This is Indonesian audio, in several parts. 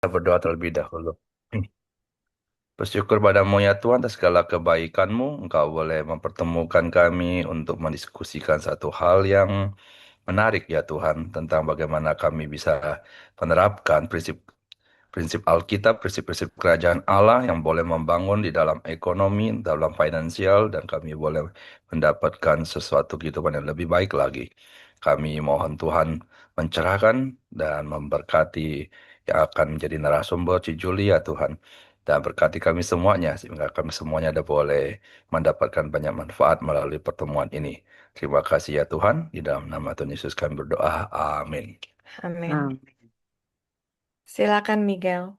Kita berdoa terlebih dahulu. Bersyukur padamu ya Tuhan atas segala kebaikan-Mu. Engkau boleh mempertemukan kami untuk mendiskusikan satu hal yang menarik ya Tuhan, tentang bagaimana kami bisa menerapkan prinsip Alkitab, prinsip-prinsip kerajaan Allah yang boleh membangun di dalam ekonomi, dalam finansial, dan kami boleh mendapatkan sesuatu kehidupan yang lebih baik lagi. Kami mohon Tuhan mencerahkan dan memberkati yang akan menjadi narasumber Ci Juli ya Tuhan. Dan berkati kami semuanya, sehingga kami semuanya ada boleh mendapatkan banyak manfaat melalui pertemuan ini. Terima kasih ya Tuhan, di dalam nama Tuhan Yesus kami berdoa. Amin. Amin. Amin. Silakan Miguel.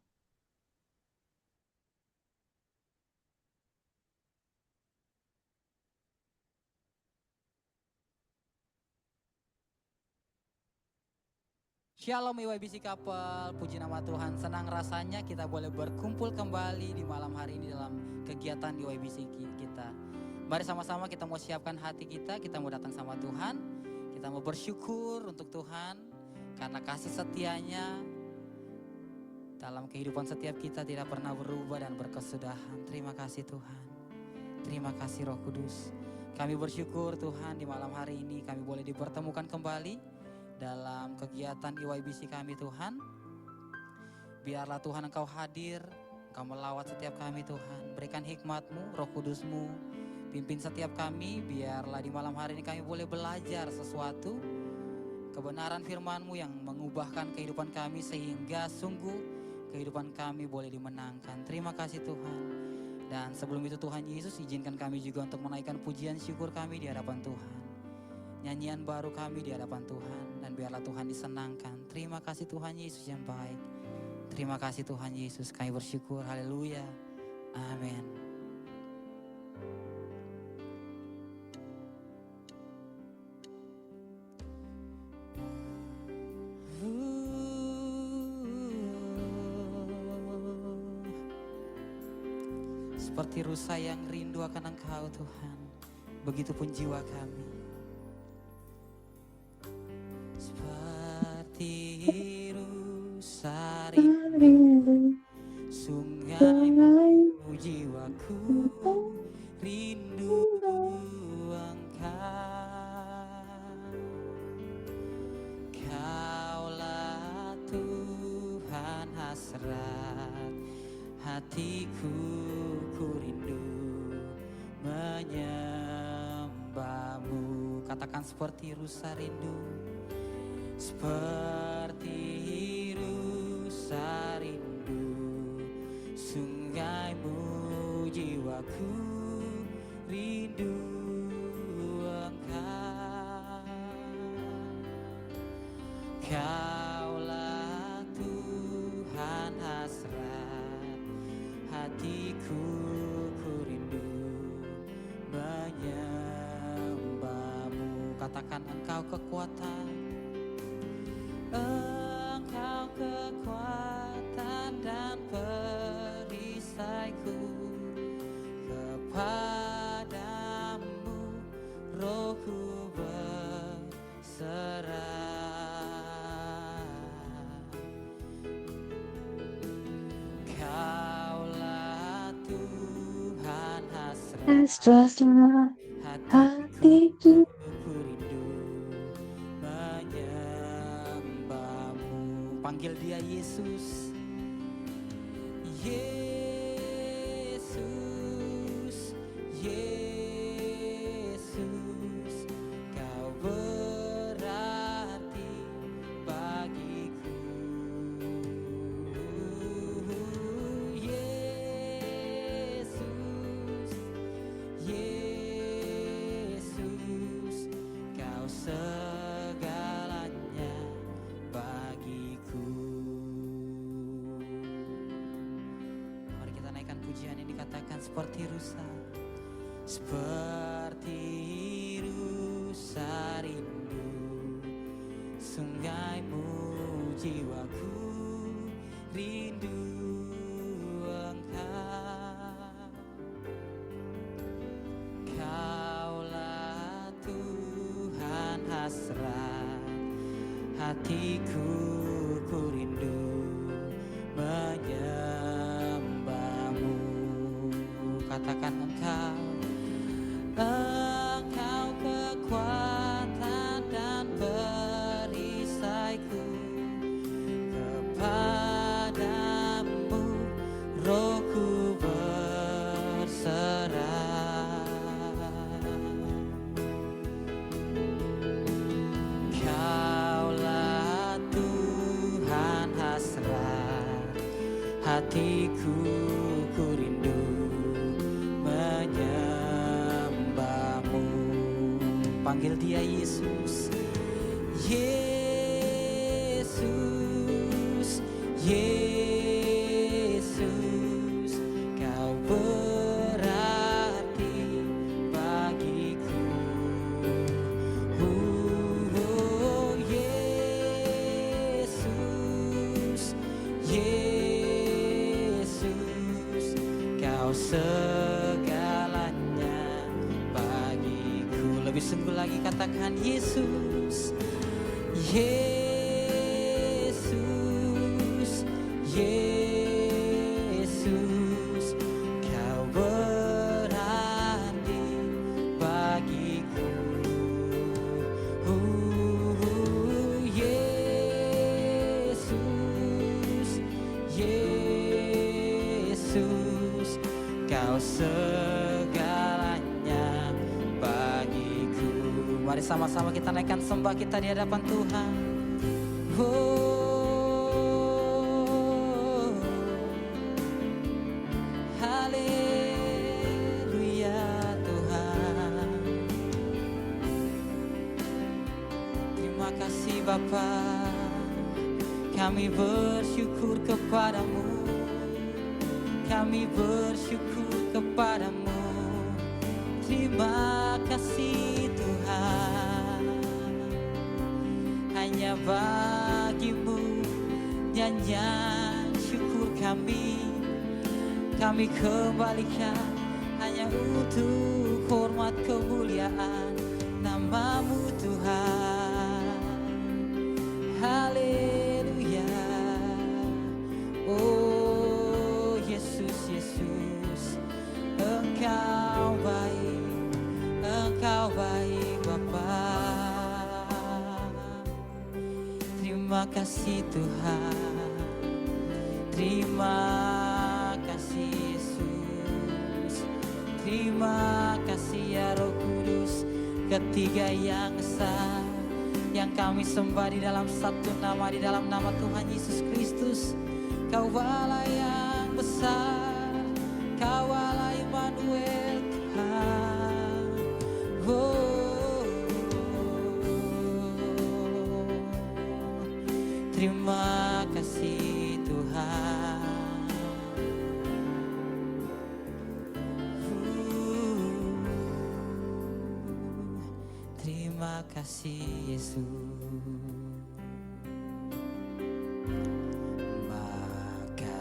Shalom IYBC Couple, puji nama Tuhan. Senang rasanya kita boleh berkumpul kembali di malam hari ini dalam kegiatan IYBC kita. Mari sama-sama kita mau siapkan hati kita mau datang sama Tuhan. Kita mau bersyukur untuk Tuhan karena kasih setianya dalam kehidupan setiap kita tidak pernah berubah dan berkesudahan. Terima kasih Tuhan. Terima kasih Roh Kudus. Kami bersyukur Tuhan di malam hari ini kami boleh dipertemukan kembali dalam kegiatan IYBC kami Tuhan. Biarlah Tuhan Engkau hadir, Engkau melawat setiap kami Tuhan. Berikan hikmat-Mu, Roh Kudus-Mu, pimpin setiap kami. Biarlah di malam hari ini kami boleh belajar sesuatu, kebenaran firman-Mu yang mengubahkan kehidupan kami sehingga sungguh kehidupan kami boleh dimenangkan. Terima kasih Tuhan. Dan sebelum itu Tuhan Yesus izinkan kami juga untuk menaikkan pujian syukur kami di hadapan Tuhan. Nyanyian baru kami di hadapan Tuhan, dan biarlah Tuhan disenangkan. Terima kasih Tuhan Yesus yang baik. Terima kasih Tuhan Yesus, kami bersyukur. Haleluya. Amin. Seperti rusa yang rindu akan Engkau Tuhan, begitupun jiwa kami. Seperti rusa rindu sungai jiwaku, rindu Engkau. Kaulah Tuhan hasrat hatiku, ku rindu menyembah-Mu. Katakan seperti rusa rindu. Seperti rusa rindu sungaimu jiwaku, rindu Engkau. Kaulah Tuhan hasrat hatiku, ku rindu menyembah-Mu. Katakan Engkau kekuatan. Engkau kekuatan dan perisaiku, kepadamu rohku berserah. Kaulah Tuhan hasrat hatiku, ku rindu menyembah-Mu. Panggil dia Yesus. Yesus, Yesus, Kau berarti bagiku. Yesus, Yesus, Kau segalanya bagiku. Mari kita naikkan pujian ini, katakan seperti rusa. Seperti rusa rindu sungaimu jiwaku, rindu Engkau. Kaulah Tuhan hasrat hatiku, ku rindu hatiku ku rindu menyembahmu. Panggil dia Yesus, Yesus, Yesus, kau berarti bagiku. Yesus, Yesus, kau segalanya bagiku. Lebih sungguh lagi katakan Yesus, Yesus, Yesus, kau berarti bagiku. Yesus, Yesus, kau segalanya bagiku. Mari sama-sama kita naikkan sembah kita di hadapan Tuhan. Oh, haleluya Tuhan. Terima kasih Bapa, kami bersyukur kepadamu, kami bersyukur kepadamu. Terima kasih Tuhan, hanya bagimu nyanyian syukur kami kembalikan hanya untuk hormat kemuliaan namamu Tuhan. Haleluya. Oh Yesus, Yesus, Engkau baik Bapa. Terima kasih Tuhan, terima kasih Yesus, terima kasih ya Roh Kudus, ketiga yang esa, yang kami sembah di dalam satu nama, di dalam nama Tuhan Yesus Kristus. Kau Allah yang besar, Kau Allah Immanuel Tuhan. Oh, terima kasih Tuhan. Terima kasih Yesus. Maka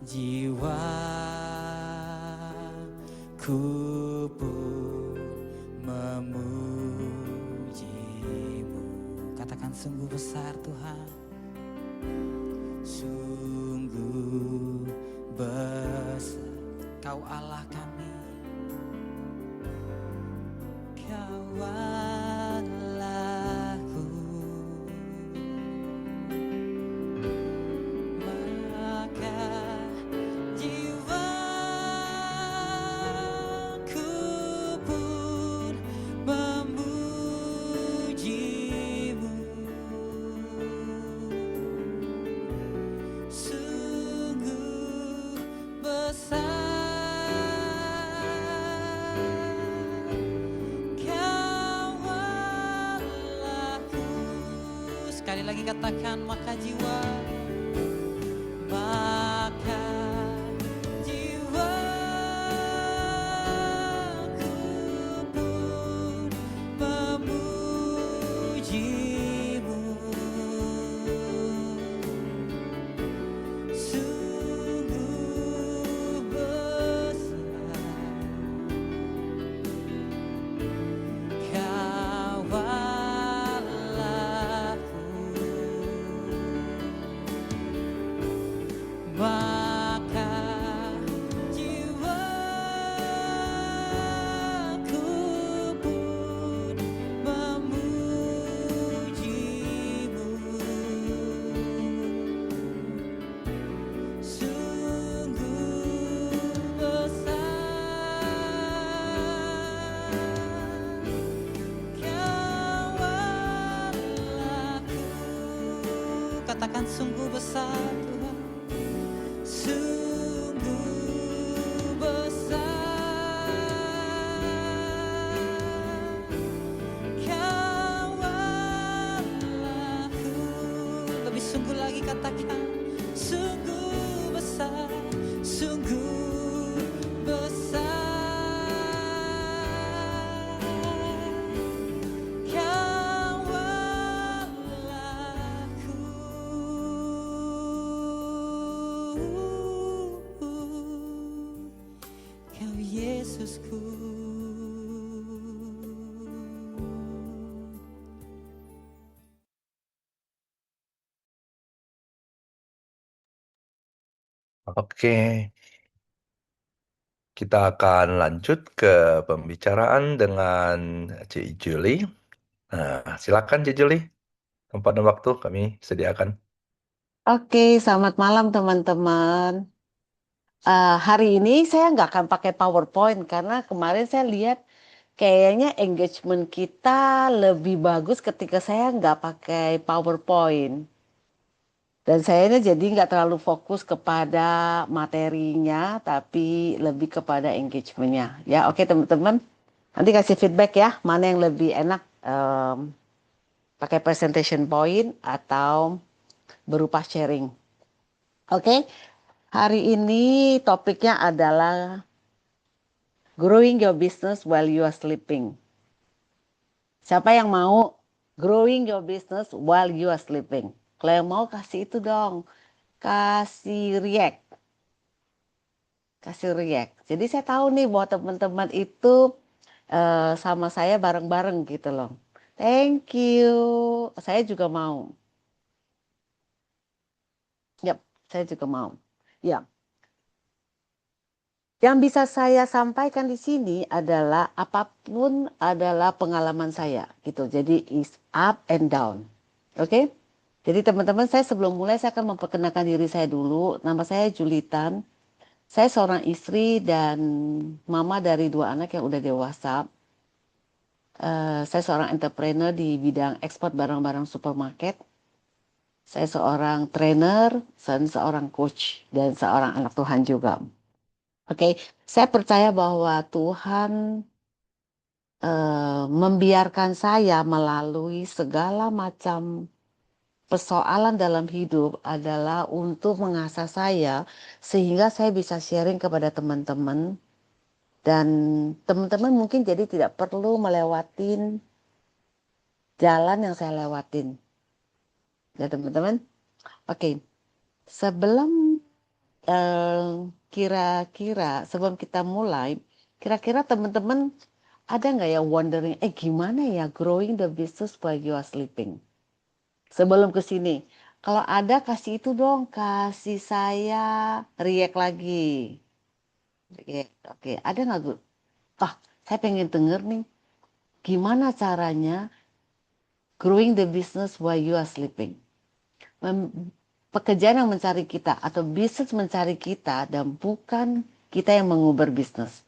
jiwaku pun memujimu. Katakan sungguh besar Tuhan, sungguh besar Kau Allah kami, Kau Allahku. Maka jiwaku pun memujimu. Sungguh besar sekali lagi katakan, maka jiwaku pun memujimu. Sungguh besar Kau maka jiwaku pun memujimu. Sungguh besar Kau Allahku. Katakan sungguh besar Tuhan, Oke, kita akan lanjut ke pembicaraan dengan Cik Julie. Nah, silakan Cik Julie, tempat dan waktu kami sediakan. Oke, selamat malam teman-teman. Hari ini saya nggak akan pakai PowerPoint karena kemarin saya lihat kayaknya engagement kita lebih bagus ketika saya nggak pakai PowerPoint. Dan saya jadi nggak terlalu fokus kepada materinya, tapi lebih kepada engagementnya. Ya, oke teman-teman. Nanti kasih feedback ya, mana yang lebih enak pakai presentation point atau berupa sharing. Oke. Hari ini topiknya adalah growing your business while you are sleeping. Siapa yang mau growing your business while you are sleeping? Kalau yang mau kasih itu dong, kasih react, kasih react. Jadi saya tahu nih bahwa teman-teman itu sama saya bareng-bareng gitu loh. Thank you. Saya juga mau. Yap, saya juga mau. Ya. Yang bisa saya sampaikan di sini adalah apapun adalah pengalaman saya gitu. Jadi is up and down. Oke? Jadi teman-teman saya sebelum mulai saya akan memperkenalkan diri saya dulu. Nama saya Julitan. Saya seorang istri dan mama dari 2 anak yang udah dewasa. Saya seorang entrepreneur di bidang ekspor barang-barang supermarket. Saya seorang trainer, dan seorang coach, dan seorang anak Tuhan juga. Oke, saya percaya bahwa Tuhan membiarkan saya melalui segala macam persoalan dalam hidup adalah untuk mengasah saya sehingga saya bisa sharing kepada teman-teman dan teman-teman mungkin jadi tidak perlu melewatin jalan yang saya lewatin. Ya teman-teman. Oke, sebelum eh, kira-kira sebelum kita mulai, kira-kira teman-teman ada nggak ya wondering, gimana ya growing the business while you are sleeping? Sebelum ke sini, kalau ada kasih itu dong, kasih saya react lagi. React. Oke, ada nggak Gu? Ah, saya pengen denger nih, gimana caranya growing the business while you are sleeping? Pekerjaan yang mencari kita atau bisnis mencari kita dan bukan kita yang mengubah bisnis.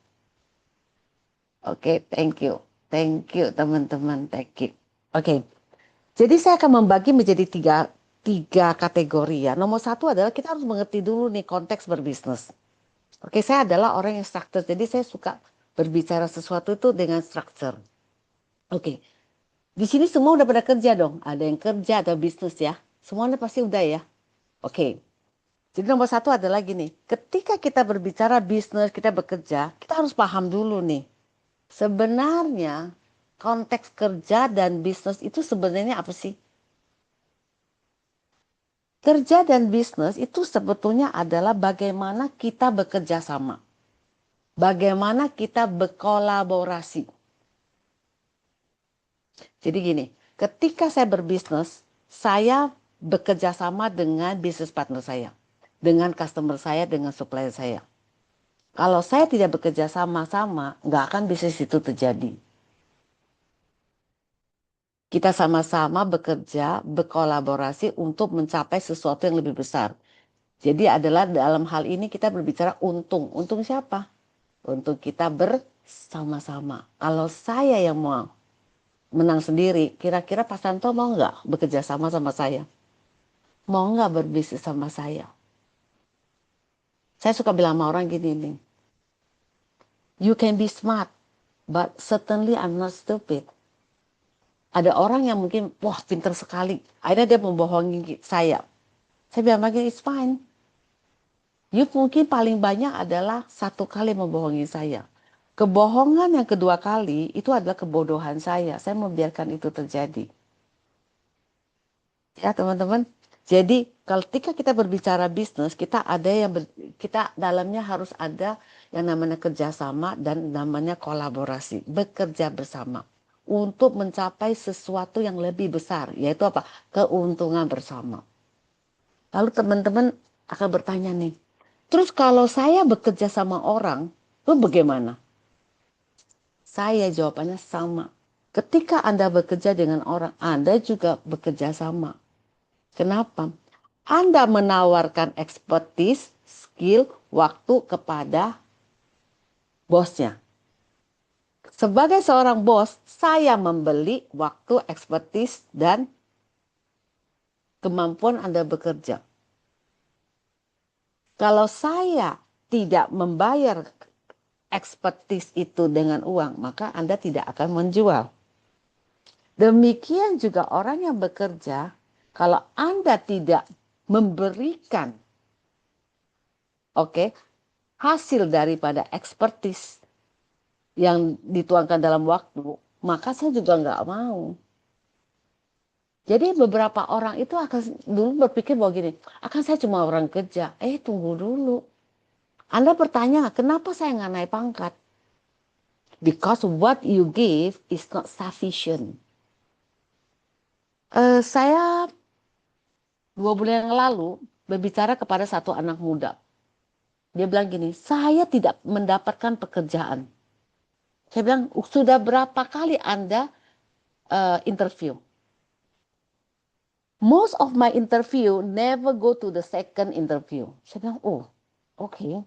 Oke, thank you. Thank you teman-teman, thank you. Oke, jadi saya akan membagi menjadi tiga kategori ya. Nomor satu adalah kita harus mengerti dulu nih konteks berbisnis. Oke, saya adalah orang yang struktur, jadi saya suka berbicara sesuatu itu dengan struktur. Oke, di sini semua udah pada kerja dong. Ada yang kerja, ada bisnis ya. Semuanya pasti udah ya. Oke, jadi nomor satu adalah gini. Ketika kita berbicara bisnis, kita bekerja, kita harus paham dulu nih. Sebenarnya konteks kerja dan bisnis itu sebenarnya apa sih? Kerja dan bisnis itu sebetulnya adalah bagaimana kita bekerja sama. Bagaimana kita berkolaborasi. Jadi gini, ketika saya berbisnis, saya bekerja sama dengan bisnis partner saya. Dengan customer saya, dengan supplier saya. Kalau saya tidak bekerja sama-sama, nggak akan bisnis itu terjadi. Kita sama-sama bekerja, berkolaborasi untuk mencapai sesuatu yang lebih besar. Jadi adalah dalam hal ini kita berbicara untung. Untung siapa? Untung kita bersama-sama. Kalau saya yang mau menang sendiri, kira-kira Pak Santo mau nggak bekerja sama sama saya? Mau nggak berbisnis sama saya? Saya suka bilang sama orang gini nih. You can be smart, but certainly I'm not stupid. Ada orang yang mungkin, wah pintar sekali. Akhirnya dia membohongi saya. Saya bilang begini, it's fine. You mungkin paling banyak adalah 1 kali membohongi saya. Kebohongan yang kedua kali itu adalah kebodohan saya. Saya membiarkan itu terjadi. Ya teman-teman. Jadi ketika kita berbicara bisnis, kita ada yang kita dalamnya harus ada yang namanya kerjasama dan namanya kolaborasi, bekerja bersama untuk mencapai sesuatu yang lebih besar, yaitu apa? Keuntungan bersama. Lalu teman-teman akan bertanya nih, Terus kalau saya bekerja sama orang, itu bagaimana? Saya jawabannya sama. Ketika Anda bekerja dengan orang, Anda juga bekerja sama. Kenapa? Anda menawarkan expertise, skill, waktu kepada bosnya. Sebagai seorang bos, saya membeli waktu, expertise, dan kemampuan Anda bekerja. Kalau saya tidak membayar expertise itu dengan uang, maka Anda tidak akan menjual. Demikian juga orang yang bekerja, kalau Anda tidak memberikan hasil daripada expertise yang dituangkan dalam waktu, maka saya juga nggak mau. Jadi beberapa orang itu akan dulu berpikir bahwa gini, akan saya cuma orang kerja. Tunggu dulu. Anda bertanya, kenapa saya nggak naik pangkat? Because what you give is not sufficient. Saya 2 bulan yang lalu berbicara kepada satu anak muda. Dia bilang gini, saya tidak mendapatkan pekerjaan. Saya bilang, sudah berapa kali Anda interview? Most of my interview never go to the second interview. Saya bilang, oke.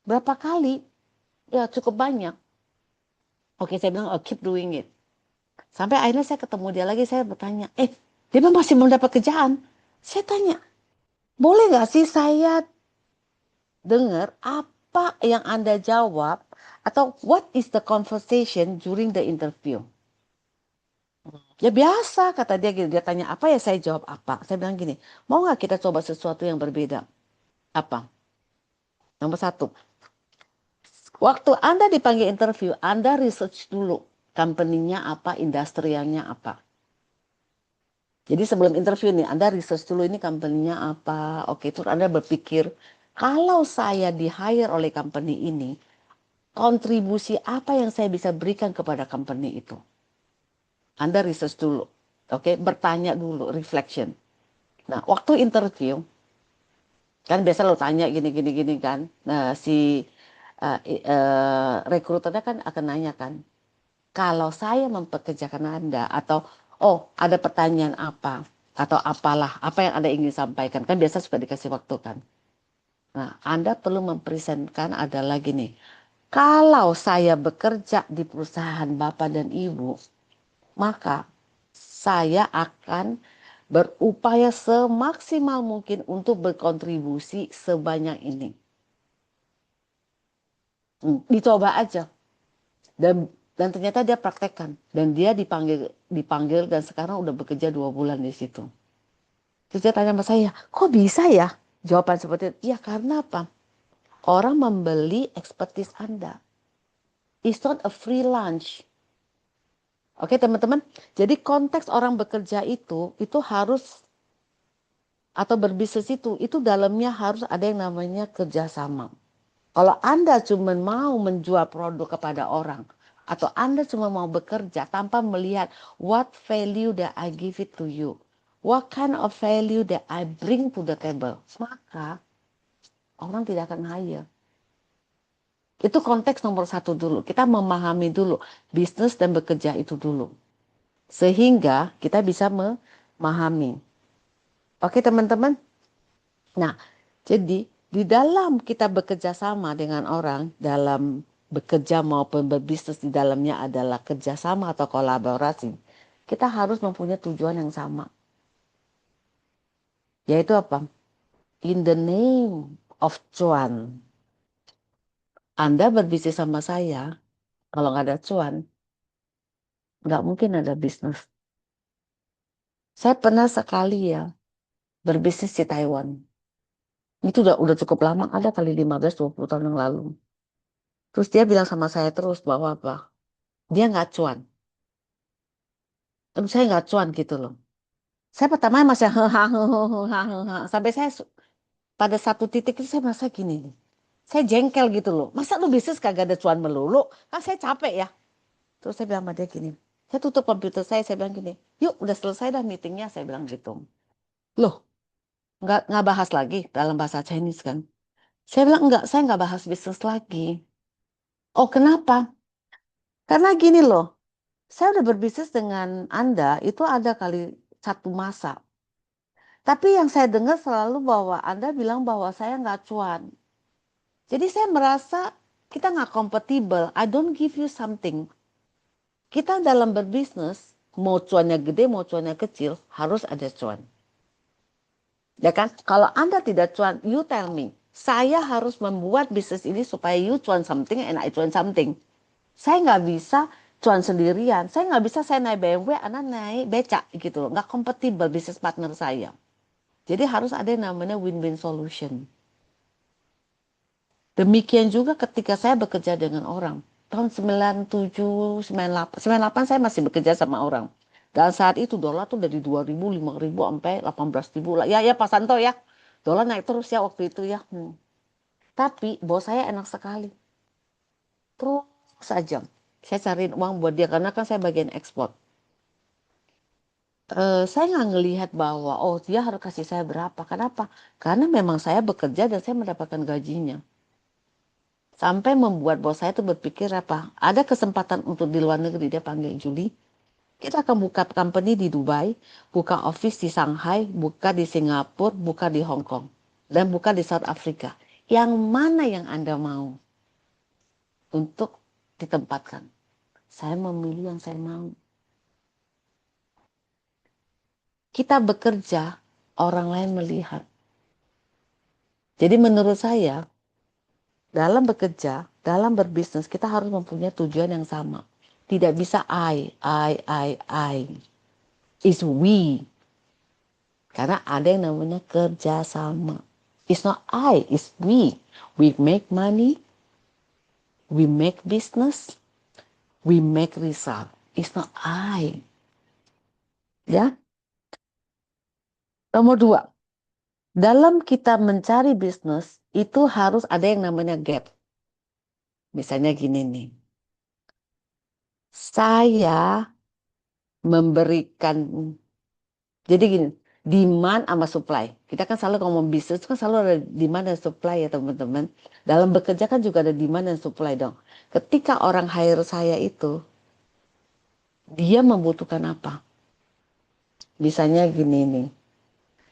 Berapa kali? Ya cukup banyak. Oke, saya bilang, keep doing it. Sampai akhirnya saya ketemu dia lagi, saya bertanya, dia masih belum dapat kerjaan. Saya tanya, boleh nggak sih saya dengar apa yang Anda jawab atau what is the conversation during the interview? Ya biasa, kata dia gitu. Dia tanya apa ya, saya jawab apa. Saya bilang gini, mau nggak kita coba sesuatu yang berbeda? Apa? Nomor satu, waktu Anda dipanggil interview, Anda research dulu company-nya apa, industrianya apa. Jadi sebelum interview nih, Anda research dulu ini company-nya apa. Oke, terus Anda berpikir, kalau saya di-hire oleh company ini, kontribusi apa yang saya bisa berikan kepada company itu. Anda research dulu. Oke, bertanya dulu, reflection. Nah, waktu interview, kan biasa lo tanya gini kan. Nah, si rekruternya kan akan nanya kan, kalau saya mempekerjakan Anda atau ada pertanyaan apa atau apalah apa yang Anda ingin sampaikan, kan biasa suka dikasih waktu kan. Nah, Anda perlu mempresentkan adalah gini, kalau saya bekerja di perusahaan Bapak dan Ibu, maka saya akan berupaya semaksimal mungkin untuk berkontribusi sebanyak ini. Dicoba aja. Dan ternyata dia praktekkan. Dan dia dipanggil dan sekarang udah bekerja 2 bulan di situ. Terus dia tanya sama saya, kok bisa ya jawaban seperti itu? Ya karena apa? Orang membeli expertise Anda. It's not a free lunch. Oke teman-teman, jadi konteks orang bekerja itu harus, atau berbisnis itu dalamnya harus ada yang namanya kerjasama. Kalau Anda cuma mau menjual produk kepada orang, atau Anda cuma mau bekerja tanpa melihat what value that I give it to you, what kind of value that I bring to the table, maka orang tidak akan hire. Itu konteks nomor satu dulu. Kita memahami dulu bisnis dan bekerja itu dulu. Sehingga kita bisa memahami. Oke teman-teman? Nah, jadi di dalam kita bekerja sama dengan orang, dalam bekerja maupun berbisnis di dalamnya adalah kerjasama atau kolaborasi. Kita harus mempunyai tujuan yang sama. Yaitu apa? In the name of cuan. Anda berbisnis sama saya, kalau nggak ada cuan, nggak mungkin ada bisnis. Saya pernah sekali ya berbisnis di Taiwan. Itu udah cukup lama, ada kali 15-20 tahun yang lalu. Terus dia bilang sama saya terus bahwa apa? Dia nggak cuan. Terus saya nggak cuan gitu loh. Saya pertama masih sampai saya pada satu titik itu saya merasa gini nih. Saya jengkel gitu loh. Masa lu bisnis kagak ada cuan melulu? Kan saya capek ya. Terus saya bilang sama dia gini. Saya tutup komputer saya bilang gini. Yuk udah selesai dah meetingnya, saya bilang gitu. Loh, nggak bahas lagi dalam bahasa Chinese kan. Saya bilang, enggak, saya nggak bahas bisnis lagi. Oh, kenapa? Karena gini loh, saya udah berbisnis dengan Anda, itu ada kali satu masa. Tapi yang saya dengar selalu bahwa Anda bilang bahwa saya nggak cuan. Jadi saya merasa kita nggak kompatibel. I don't give you something. Kita dalam berbisnis, mau cuannya gede, mau cuannya kecil, harus ada cuan. Ya kan? Kalau Anda tidak cuan, you tell me. Saya harus membuat bisnis ini supaya you cuan something and I cuan something. Saya nggak bisa cuan sendirian. Saya nggak bisa saya naik BMW, Anda naik becak gitu loh. Nggak kompatibel bisnis partner saya. Jadi harus ada yang namanya win-win solution. Demikian juga ketika saya bekerja dengan orang. Tahun 97, 98, 98 saya masih bekerja sama orang. Dan saat itu dolar tuh dari 2.000, 5.000 sampai 18.000 lah. Ya, ya Pak Santo ya. Dolar naik terus ya waktu itu ya. Tapi bos saya enak sekali. Terus saja. Saya cariin uang buat dia karena kan saya bagian ekspor. Saya nggak ngelihat bahwa oh dia harus kasih saya berapa. Kenapa? Karena memang saya bekerja dan saya mendapatkan gajinya. Sampai membuat bos saya itu berpikir apa? Ada kesempatan untuk di luar negeri, dia panggil Juli. Kita akan buka company di Dubai, buka office di Shanghai, buka di Singapura, buka di Hong Kong, dan buka di South Africa. Yang mana yang Anda mau untuk ditempatkan? Saya memilih yang saya mau. Kita bekerja, orang lain melihat. Jadi menurut saya, dalam bekerja, dalam berbisnis, kita harus mempunyai tujuan yang sama. Tidak bisa I. Is we. Karena ada yang namanya kerjasama. It's not I, it's we. We make money, we make business, we make result. It's not I. Ya. Nomor dua, dalam kita mencari bisnis, itu harus ada yang namanya gap. Misalnya gini nih. Saya memberikan, jadi gini, demand sama supply. Kita kan selalu ngomong bisnis kan selalu ada demand dan supply ya teman-teman. Dalam bekerja kan juga ada demand dan supply dong. Ketika orang hire saya itu, dia membutuhkan apa? Misalnya gini nih,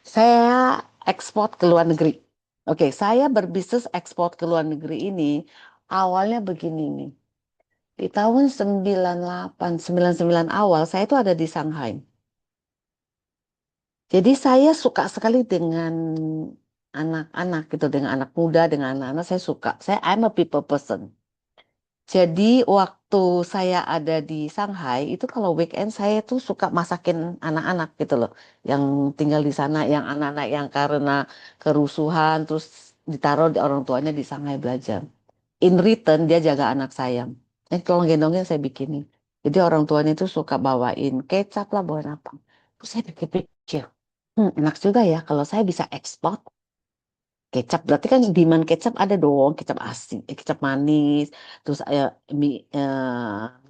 saya ekspor ke luar negeri. Oke, saya berbisnis ekspor ke luar negeri ini awalnya begini nih. Di tahun 98, 99 awal saya itu ada di Shanghai. Jadi saya suka sekali dengan anak-anak gitu, dengan anak muda, dengan anak-anak saya suka. I'm a people person. Jadi waktu saya ada di Shanghai itu kalau weekend saya tuh suka masakin anak-anak gitu loh, yang tinggal di sana, yang anak-anak yang karena kerusuhan terus ditaruh di orang tuanya di Shanghai belajar. In return dia jaga anak saya. Tolong gendongnya saya bikinin. Jadi orang tuanya itu suka bawain kecap lah, bawain apa. Terus saya pikir-pikir, enak juga ya kalau saya bisa ekspor kecap. Berarti kan demand kecap ada dong, kecap asin, kecap manis, terus mie,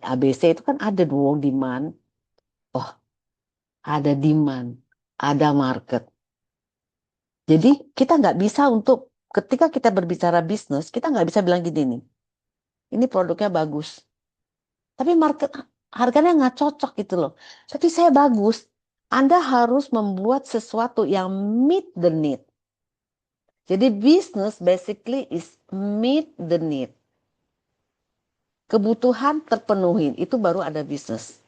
ABC itu kan ada dong demand. Oh, ada demand, ada market. Jadi kita nggak bisa untuk ketika kita berbicara bisnis, kita nggak bisa bilang gini nih, ini produknya bagus, tapi market harganya nggak cocok gitu loh. Tapi saya bagus, Anda harus membuat sesuatu yang meet the need. Jadi business basically is meet the need. Kebutuhan terpenuhi, itu baru ada bisnis.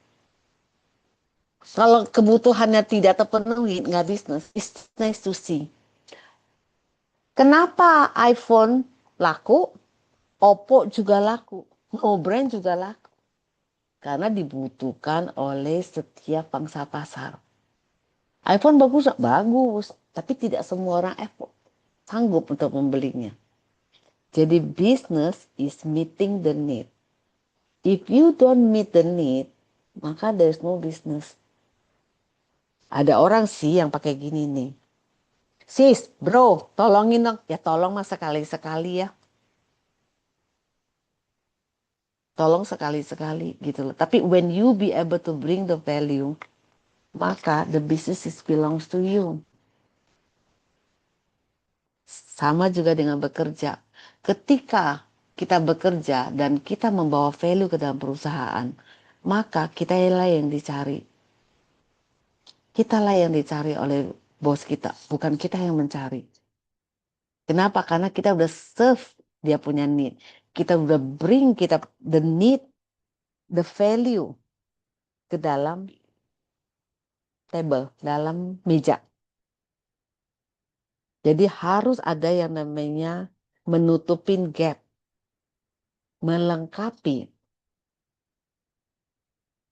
Kalau kebutuhannya tidak terpenuhi, nggak bisnis. It's nice to see. Kenapa iPhone laku, Oppo juga laku, no brand juga laku? Karena dibutuhkan oleh setiap pangsa pasar. iPhone bagus, bagus, tapi tidak semua orang Apple sanggup untuk membelinya. Jadi business is meeting the need. If you don't meet the need, maka there's no business. Ada orang sih yang pakai gini nih. Sis, bro, tolongin dong. Ya tolong mas sekali-sekali ya. Tolong sekali-sekali gitu loh. Tapi when you be able to bring the value, maka the business is belongs to you. Sama juga dengan bekerja. Ketika kita bekerja dan kita membawa value ke dalam perusahaan, maka kita lah yang dicari. Kita lah yang dicari oleh bos kita, bukan kita yang mencari. Kenapa? Karena kita udah serve dia punya need. Kita udah bring the need, the value ke dalam table, dalam meja. Jadi harus ada yang namanya menutupin gap, melengkapi.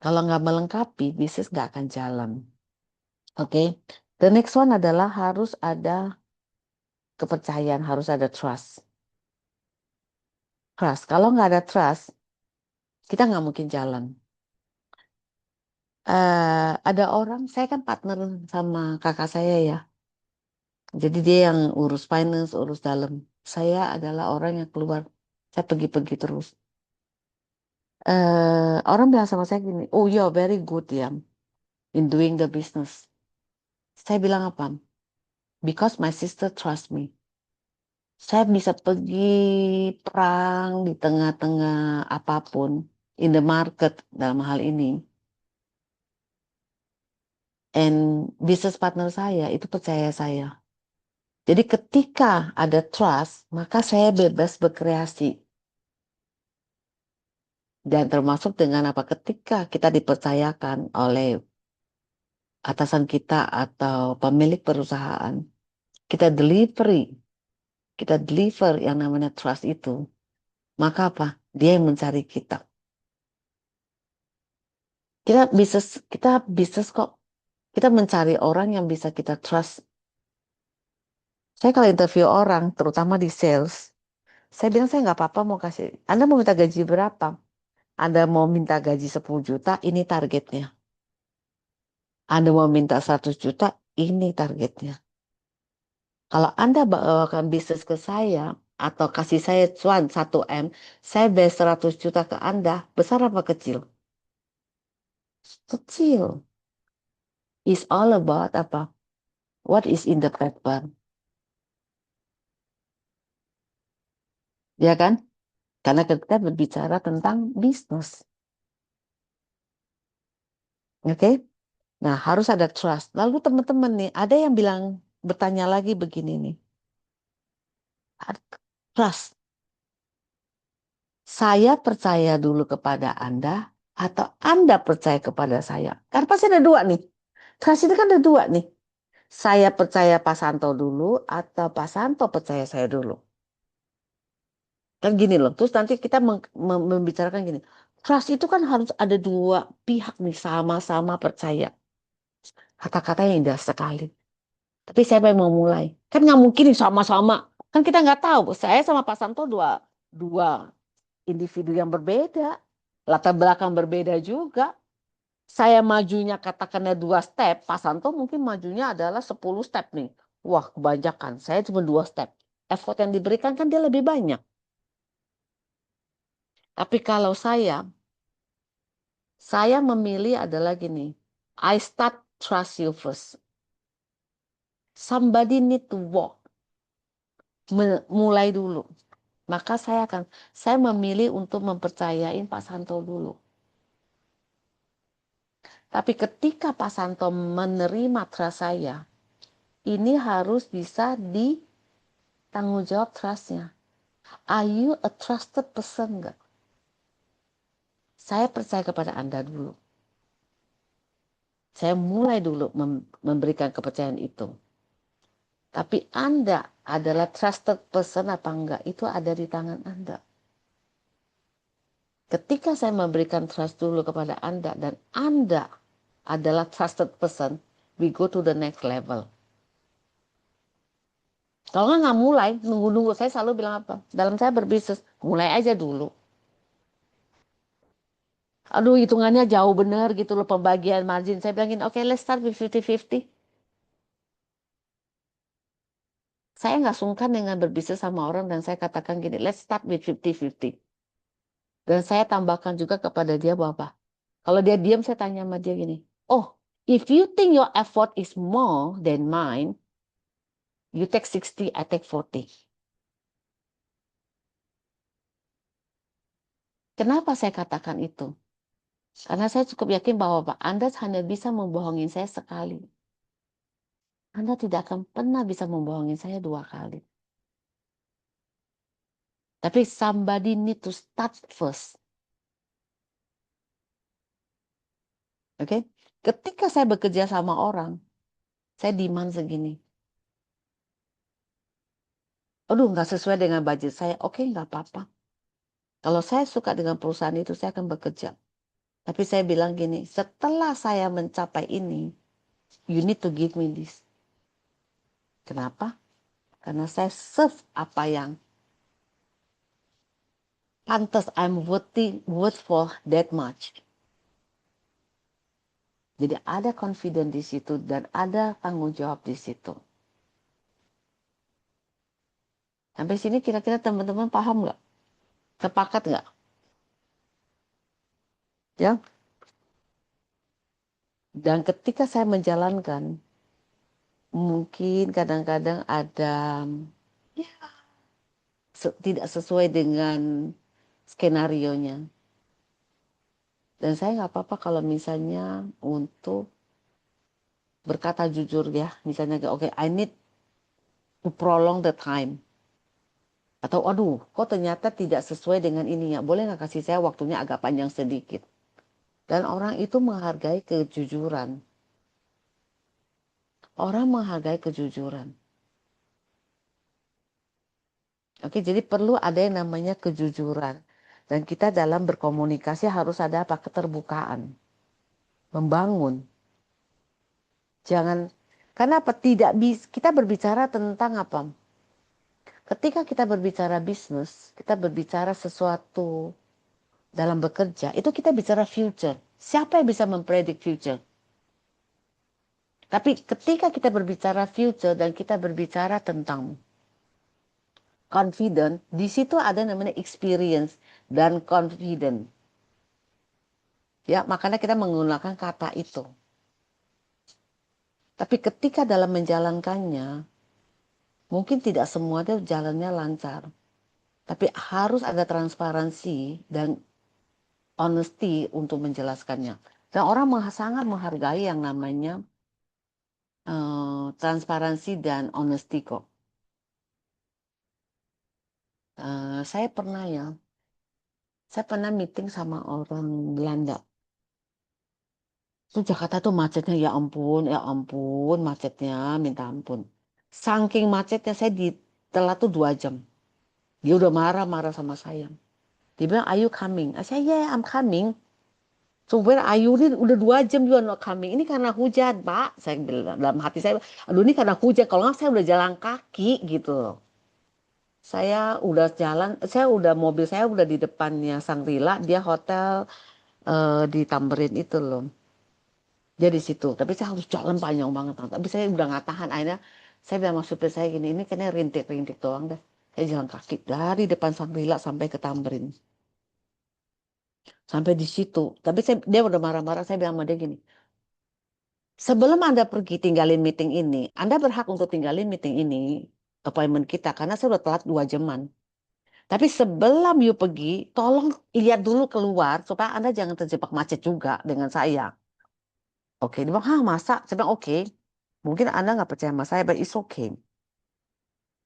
Kalau nggak melengkapi, bisnis nggak akan jalan. Oke, the next one adalah harus ada kepercayaan, harus ada trust. Trust, kalau nggak ada trust, kita nggak mungkin jalan. Ada orang, saya kan partner sama kakak saya ya. Jadi dia yang urus finance, urus dalam. Saya adalah orang yang keluar. Saya pergi-pergi terus. Orang bilang sama saya gini, oh you're very good ya in doing the business. Saya bilang apa? Because my sister trust me. Saya bisa pergi perang di tengah-tengah apapun in the market dalam hal ini. And business partner saya itu percaya saya. Jadi ketika ada trust, maka saya bebas berkreasi. Dan termasuk dengan apa ketika kita dipercayakan oleh atasan kita atau pemilik perusahaan, kita deliver yang namanya trust itu. Maka apa? Dia yang mencari kita. Kita bisnis kok. Kita mencari orang yang bisa kita trust. Saya kalau interview orang, terutama di sales, saya bilang saya nggak apa-apa mau kasih. Anda mau minta gaji berapa? Anda mau minta gaji 10 juta, ini targetnya. Anda mau minta 100 juta, ini targetnya. Kalau Anda bawakan bisnis ke saya, atau kasih saya cuan 1M, saya bayar 100 juta ke Anda, besar apa kecil? Kecil. It's all about apa? What is in the paper. Ya kan? Karena kita berbicara tentang bisnis. Oke? Nah, harus ada trust. Lalu teman-teman nih, ada yang bertanya lagi begini nih. Trust. Saya percaya dulu kepada Anda atau Anda percaya kepada saya? Karena pasti ada dua nih. Trust itu kan ada dua nih. Saya percaya Pak Santo dulu atau Pak Santo percaya saya dulu. Kan gini loh. Terus nanti kita membicarakan gini. Trust itu kan harus ada dua pihak nih sama-sama percaya. Kata-kata yang indah sekali. Tapi siapa yang mau mulai? Kan nggak mungkin nih sama-sama. Kan kita nggak tahu. Saya sama Pak Santo dua individu yang berbeda. Latar belakang berbeda juga. Saya majunya katakannya 2 step. Pak Santo mungkin majunya adalah 10 step nih. Wah kebanyakan. Saya cuma 2 step. Effort yang diberikan kan dia lebih banyak. Tapi kalau saya memilih adalah gini. I start trust you first. Somebody need to walk. Mulai dulu. Maka saya memilih untuk mempercayai Pak Santo dulu. Tapi ketika Pak Santo menerima trust saya, ini harus bisa ditanggung jawab trustnya. Are you a trusted person nggak? Saya percaya kepada Anda dulu. Saya mulai dulu memberikan kepercayaan itu. Tapi Anda adalah trusted person apa enggak, itu ada di tangan Anda. Ketika saya memberikan trust dulu kepada Anda dan Anda adalah trusted person, we go to the next level. Kalau nggak mulai, nunggu-nunggu, saya selalu bilang apa? Dalam saya berbisnis, mulai aja dulu. Aduh, hitungannya jauh bener gitu loh pembagian margin. Saya bilangin, oke, let's start with 50-50. Saya nggak sungkan dengan berbisnis sama orang dan saya katakan gini, let's start with 50-50. Dan saya tambahkan juga kepada dia bahwa, kalau dia diam, saya tanya sama dia gini, oh, if you think your effort is more than mine, You take 60, I take 40. Kenapa saya katakan itu? Karena saya cukup yakin bahwa Anda hanya bisa membohongin saya sekali. Anda tidak akan pernah bisa membohongin saya 2 kali. Tapi somebody need to start first. Oke? Ketika saya bekerja sama orang, saya demand segini. Aduh, nggak sesuai dengan budget saya. Oke, nggak apa-apa. Kalau saya suka dengan perusahaan itu, saya akan bekerja. Tapi saya bilang gini, setelah saya mencapai ini, you need to give me this. Kenapa? Karena saya serve apa yang pantas, I'm worth for that much. Jadi ada confidence di situ dan ada tanggung jawab di situ. Sampai sini kira-kira teman-teman paham nggak? Sepakat nggak? Ya. Dan ketika saya menjalankan, mungkin kadang-kadang ada ya, tidak sesuai dengan skenarionya. Dan saya nggak apa-apa kalau misalnya untuk berkata jujur ya, misalnya oke, I need to prolong the time. Atau aduh, kok ternyata tidak sesuai dengan ininya. Boleh nggak kasih saya waktunya agak panjang sedikit? Dan orang itu menghargai kejujuran. Orang menghargai kejujuran. Oke, jadi perlu ada yang namanya kejujuran. Dan kita dalam berkomunikasi harus ada apa? Keterbukaan. Membangun. Jangan, karena apa? Tidak bisa, kita berbicara tentang apa? Ketika kita berbicara bisnis, kita berbicara sesuatu dalam bekerja, itu kita bicara future. Siapa yang bisa mempredik future? Tapi ketika kita berbicara future dan kita berbicara tentang confident, di situ ada namanya experience dan confident. Ya, makanya kita menggunakan kata itu. Tapi ketika dalam menjalankannya, mungkin tidak semua itu jalannya lancar. Tapi harus ada transparansi dan honesty untuk menjelaskannya. Dan orang sangat menghargai yang namanya transparansi dan honesty kok. Saya pernah meeting sama orang Belanda. Itu Jakarta tuh macetnya ya ampun macetnya minta ampun. Saking macetnya saya ditelat tuh 2 jam. Dia udah marah-marah sama saya. Dia bilang, are you coming? I said, yeah, I'm coming. So where are you? Ini udah 2 jam you are not coming. Ini karena hujan, Pak. Saya bilang dalam hati saya, aduh ini karena hujan. Kalau nggak saya udah jalan kaki gitu loh. Mobil saya udah di depannya Shangri-La, dia hotel di Tamrin itu loh. Dia di situ, tapi saya harus jalan panjang banget. Tapi saya udah nggak tahan, akhirnya saya bilang sama supir saya gini, ini kayaknya rintik-rintik doang deh. Saya jalan kaki dari depan Shangri-La sampai ke Tamrin. Sampai di situ. Tapi dia udah marah-marah, saya bilang sama dia gini, sebelum Anda pergi tinggalin meeting ini, Anda berhak untuk tinggalin meeting ini, appointment kita, karena saya udah telat 2 jaman. Tapi sebelum you pergi, tolong lihat dulu keluar supaya Anda jangan terjebak macet juga dengan saya. Oke, dia bilang, masa? Saya bilang, oke. Mungkin Anda nggak percaya sama saya, but it's okay.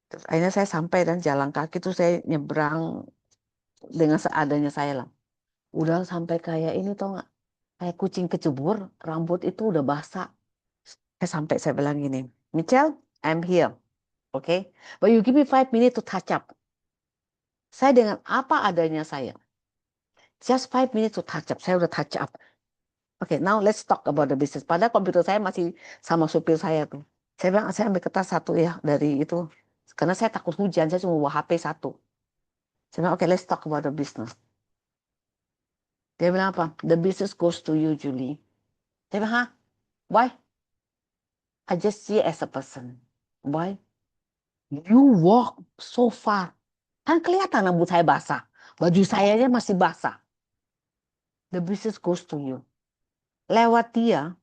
Terus akhirnya saya sampai dan jalan kaki tuh saya nyebrang dengan seadanya saya lah. Udah sampai kayak ini tau nggak? Kayak kucing kecebur, rambut itu udah basah. Saya bilang gini, Michelle, I'm here, okay? But you give me 5 minutes to touch up. Saya dengan apa adanya saya. Just 5 minutes to touch up. Saya udah touch up. Oke, now let's talk about the business. Padahal komputer saya masih sama supir saya tuh. Saya bilang, saya ambil kertas satu ya dari itu. Karena saya takut hujan, saya cuma bawa HP satu. Saya bilang, oke, let's talk about the business. Dia bilang apa? The business goes to you, Julie. Saya bilang, why? I just see you as a person. Why? You walk so far. Kan kelihatan rambut saya basah. Baju saya aja masih basah. The business goes to you. Lewat dia,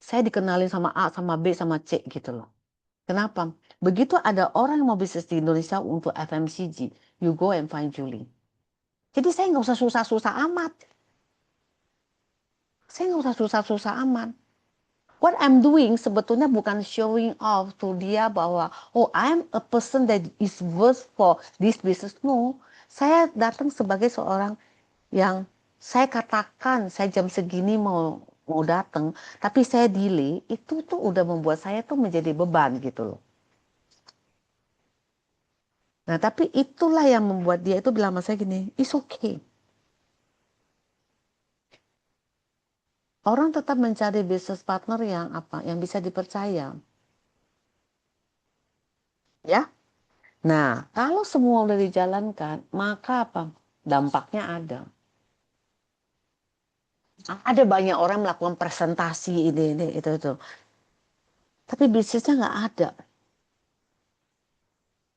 saya dikenalin sama A, sama B, sama C gitu loh. Kenapa? Begitu ada orang yang mau bisnis di Indonesia untuk FMCG, you go and find Julie. Jadi saya nggak usah susah-susah amat. Saya nggak usah susah-susah amat. What I'm doing sebetulnya bukan showing off to dia bahwa, oh, I'm a person that is worth for this business. No, saya datang sebagai seorang yang saya katakan saya jam segini mau datang, tapi saya delay, itu tuh udah membuat saya tuh menjadi beban gitu loh. Nah, tapi itulah yang membuat dia itu bilang sama saya gini, it's okay. Orang tetap mencari business partner yang apa? Yang bisa dipercaya. Ya. Nah, kalau semua udah dijalankan, maka apa? Dampaknya ada. Ada banyak orang melakukan presentasi ini itu. Tapi bisnisnya nggak ada.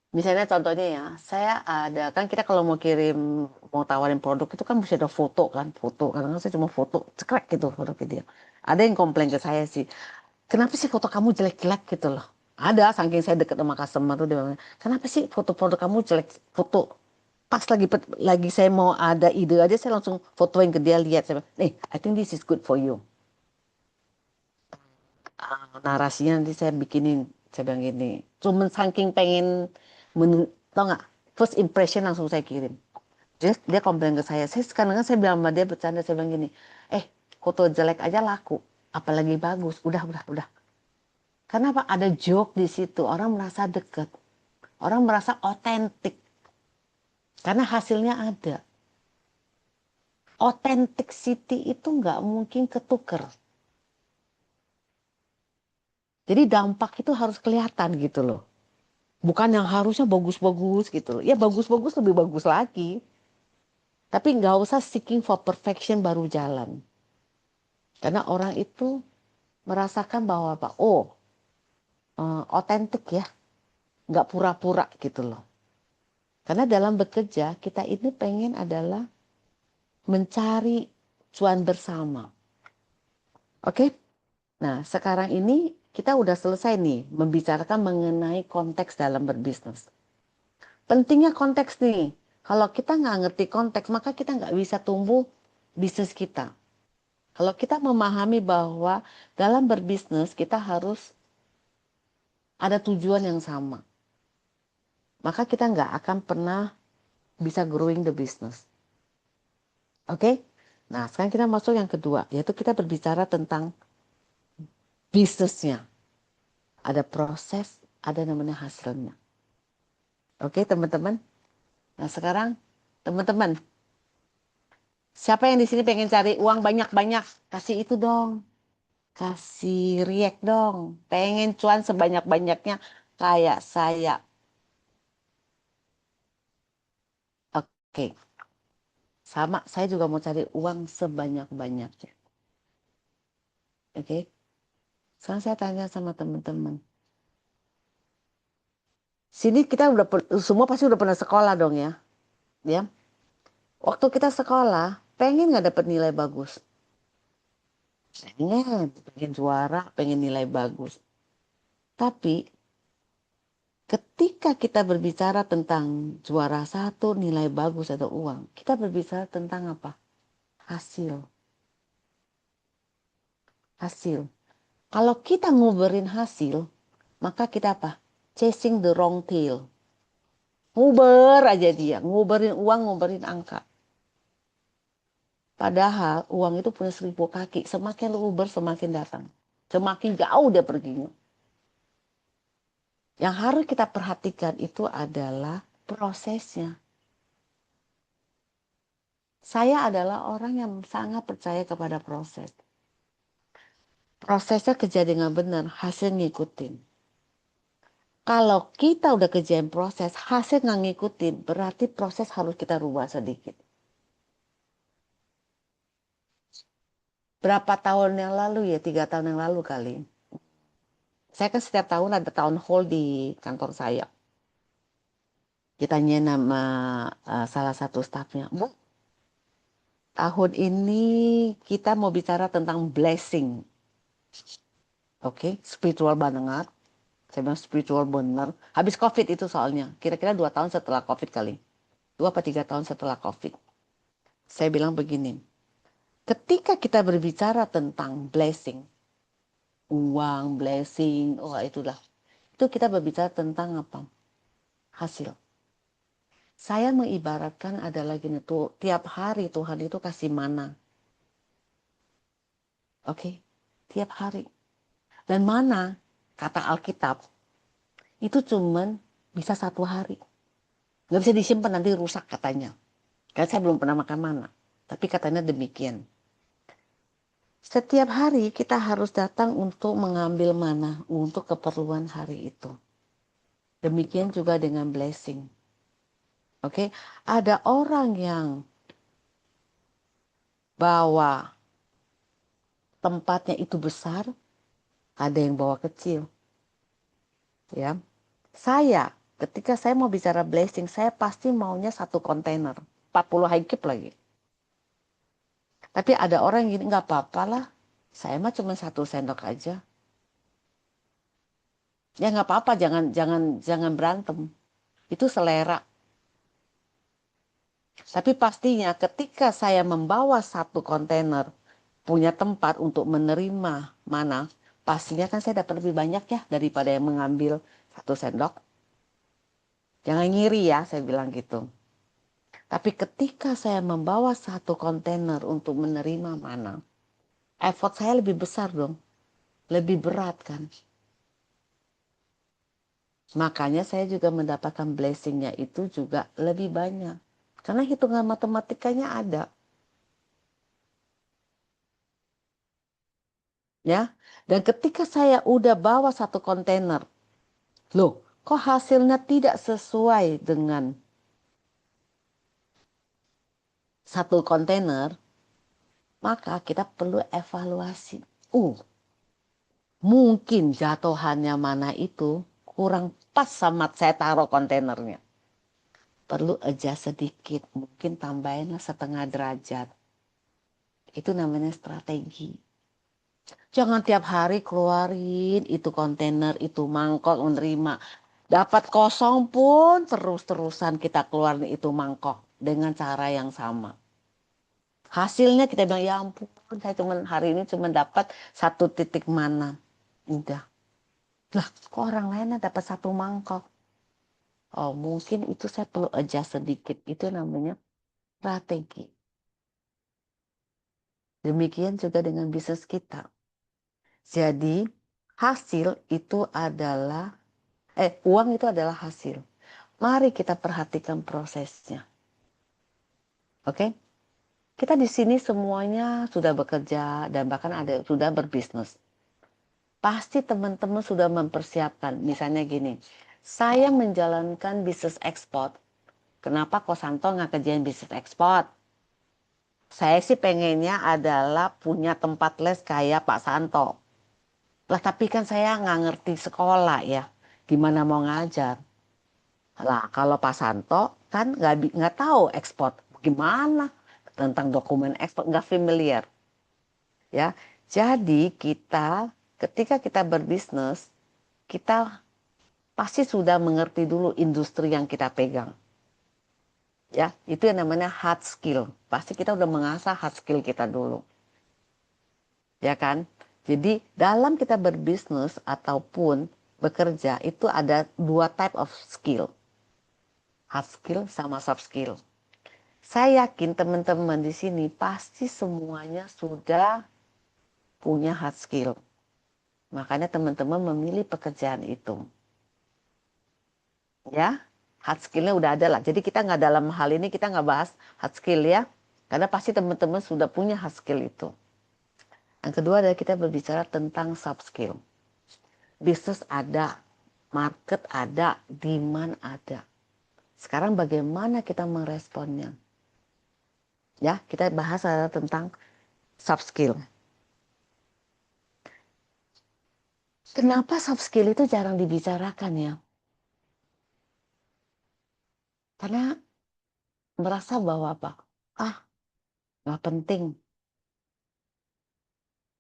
Misalnya contohnya ya, saya ada kan kita kalau mau tawarin produk itu kan mesti ada foto kan, foto. Kadang-kadang saya cuma foto, cekrek gitu foto video. Ada yang komplain ke saya sih, kenapa sih foto kamu jelek-jelek gitu loh. Ada, saking saya deket sama customer tuh dia bilang, kenapa sih foto-foto kamu jelek, foto. Pas lagi saya mau ada ide aja saya langsung fotoin ke dia lihat. Saya bilang, I think this is good for you. Narasinya nanti saya bikinin, saya bilang gini. Cuman saking pengen, tau nggak, first impression langsung saya kirim. Dia komplain ke saya sekarang kan saya bilang sama dia bercanda, saya bilang gini, foto jelek aja laku, apalagi bagus, udah. Karena apa? Ada joke di situ, orang merasa deket, orang merasa otentik, karena hasilnya ada. Authenticity itu nggak mungkin ketuker. Jadi dampak itu harus kelihatan gitu loh. Bukan yang harusnya bagus-bagus gitu loh. Ya bagus-bagus lebih bagus lagi. Tapi nggak usah seeking for perfection baru jalan. Karena orang itu merasakan bahwa apa? Oh, otentik ya. Nggak pura-pura gitu loh. Karena dalam bekerja kita ini pengen adalah mencari cuan bersama. Oke? Nah, sekarang ini kita udah selesai nih membicarakan mengenai konteks dalam berbisnis. Pentingnya konteks nih. Kalau kita nggak ngerti konteks, maka kita nggak bisa tumbuh bisnis kita. Kalau kita memahami bahwa dalam berbisnis kita harus ada tujuan yang sama, maka kita nggak akan pernah bisa growing the business. Oke? Nah, sekarang kita masuk yang kedua, yaitu kita berbicara tentang bisnisnya. Ada proses, ada namanya hasilnya. Oke, teman-teman? Nah, sekarang teman-teman, siapa yang di sini pengen cari uang banyak-banyak? Kasih itu dong. Kasih react dong. Pengen cuan sebanyak-banyaknya kayak saya. Oke. Sama, saya juga mau cari uang sebanyak-banyaknya. Oke. Sekarang saya tanya sama teman-teman. Sini kita udah semua pasti udah pernah sekolah dong ya. Ya. Waktu kita sekolah, pengen nggak dapet nilai bagus? Pengen juara, pengen nilai bagus. Tapi ketika kita berbicara tentang juara satu, nilai bagus atau uang, kita berbicara tentang apa? Hasil. Hasil. Kalau kita nguberin hasil, maka kita apa? Chasing the wrong tail. Nguber aja dia, nguberin uang, nguberin angka. Padahal uang itu punya 1000 kaki, semakin lu uber semakin datang. Semakin jauh dia perginya. Yang harus kita perhatikan itu adalah prosesnya. Saya adalah orang yang sangat percaya kepada proses. Prosesnya kerja dengan benar, hasil ngikutin. Kalau kita udah kerjain proses, hasil nggak ngikutin, berarti proses harus kita rubah sedikit. Berapa tahun yang lalu ya, 3 tahun yang lalu kali. Saya kan setiap tahun ada town hall di kantor saya. Kita tanya nama salah satu stafnya, Bu, tahun ini kita mau bicara tentang blessing. Oke, spiritual banget. Saya bilang spiritual bener. Habis COVID itu soalnya. Kira-kira 2 tahun setelah COVID kali. 2 apa 3 tahun setelah COVID. Saya bilang begini. Ketika kita berbicara tentang blessing. Uang, blessing. Oh itulah. Itu kita berbicara tentang apa? Hasil. Saya mengibaratkan adalah gini tuh. Tiap hari Tuhan itu kasih mana. Oke. Tiap hari. Dan mana, kata Alkitab, itu cuman bisa 1 hari. Nggak bisa disimpan, nanti rusak katanya. Karena saya belum pernah makan mana. Tapi katanya demikian. Setiap hari kita harus datang untuk mengambil mana untuk keperluan hari itu. Demikian juga dengan blessing. Oke, ada orang yang bawa tempatnya itu besar, ada yang bawa kecil. Ya, ketika saya mau bicara blessing, saya pasti maunya 1 kontainer, 40 high keep lagi. Tapi ada orang yang gini, nggak apa-apa lah, saya mah cuma 1 sendok aja. Ya nggak apa-apa, jangan berantem. Itu selera. Tapi pastinya ketika saya membawa 1 kontainer, punya tempat untuk menerima mana, pastinya kan saya dapat lebih banyak ya daripada yang mengambil 1 sendok. Jangan ngiri ya, saya bilang gitu. Tapi ketika saya membawa 1 kontainer untuk menerima mana, effort saya lebih besar dong. Lebih berat kan. Makanya saya juga mendapatkan blessingnya itu juga lebih banyak. Karena hitungan matematikanya ada. Ya. Dan ketika saya udah bawa 1 kontainer, loh kok hasilnya tidak sesuai dengan 1 kontainer, maka kita perlu evaluasi. Mungkin jatuhannya mana itu kurang pas sama saya taruh kontainernya. Perlu adjust sedikit, mungkin tambahinlah 1/2 derajat. Itu namanya strategi. Jangan tiap hari keluarin itu kontainer, itu mangkok menerima. Dapat kosong pun terus-terusan kita keluarin itu mangkok dengan cara yang sama. Hasilnya kita bilang, ya ampun, saya hari ini cuma dapat 1 titik mana. Udah. Lah, kok orang lainnya dapat 1 mangkok? Oh, mungkin itu saya perlu adjust sedikit. Itu namanya strategi. Demikian juga dengan bisnis kita. Jadi, hasil itu adalah, uang itu adalah hasil. Mari kita perhatikan prosesnya. Oke? Kita di sini semuanya sudah bekerja dan bahkan ada sudah berbisnis. Pasti teman-teman sudah mempersiapkan. Misalnya gini, saya menjalankan bisnis ekspor. Kenapa Kosanto nggak kerjain bisnis ekspor? Saya sih pengennya adalah punya tempat les kayak Pak Santo. Lah tapi kan saya nggak ngerti sekolah ya. Gimana mau ngajar? Lah kalau Pak Santo kan nggak tahu ekspor. Gimana? Tentang dokumen ekspor nggak familiar. Ya, jadi ketika kita berbisnis, kita pasti sudah mengerti dulu industri yang kita pegang. Ya, itu yang namanya hard skill. Pasti kita udah mengasah hard skill kita dulu. Ya kan? Jadi dalam kita berbisnis ataupun bekerja itu ada 2 type of skill. Hard skill sama soft skill. Saya yakin teman-teman di sini pasti semuanya sudah punya hard skill. Makanya teman-teman memilih pekerjaan itu. Ya, hard skillnya udah ada lah. Jadi kita nggak dalam hal ini kita nggak bahas hard skill ya. Karena pasti teman-teman sudah punya hard skill itu. Yang kedua adalah kita berbicara tentang soft skill. Bisnis ada, market ada, demand ada. Sekarang bagaimana kita meresponnya? Ya, kita bahas adalah tentang soft skill. Kenapa soft skill itu jarang dibicarakan ya? Karena merasa bahwa apa? Ah, nggak penting.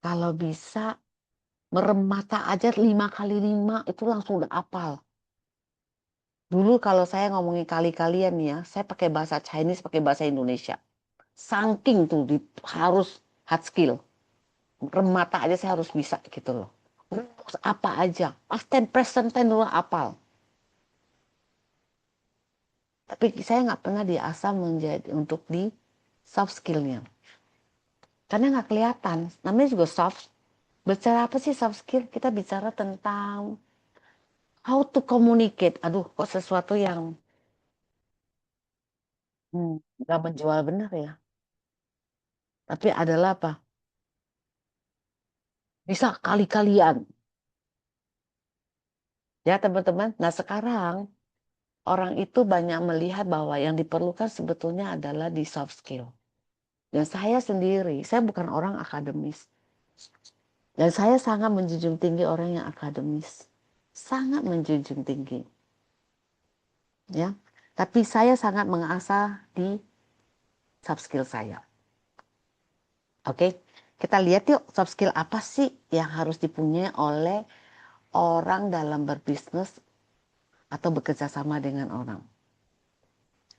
Kalau bisa Merem mata aja 5 kali 5 itu langsung udah hafal. Dulu kalau saya ngomongin kali-kalian ya, saya pakai bahasa Chinese, pakai bahasa Indonesia. Saking tuh harus hard skill. Merem mata aja saya harus bisa gitu loh. Rumus apa aja, past tense, present tense dulu hafal. Tapi saya nggak pernah diasah menjadi untuk di soft skillnya. Karena nggak kelihatan. Namanya juga soft. Bicara apa sih soft skill? Kita bicara tentang how to communicate. Aduh, kok sesuatu yang nggak menjual benar ya. Tapi adalah apa? Bisa kali-kalian. Ya teman-teman. Nah sekarang orang itu banyak melihat bahwa yang diperlukan sebetulnya adalah di soft skill. Dan saya sendiri, saya bukan orang akademis. Dan saya sangat menjunjung tinggi orang yang akademis. Sangat menjunjung tinggi. Ya. Tapi saya sangat mengasah di soft skill saya. Oke, kita lihat yuk soft skill apa sih yang harus dipunyai oleh orang dalam berbisnis atau bekerja sama dengan orang.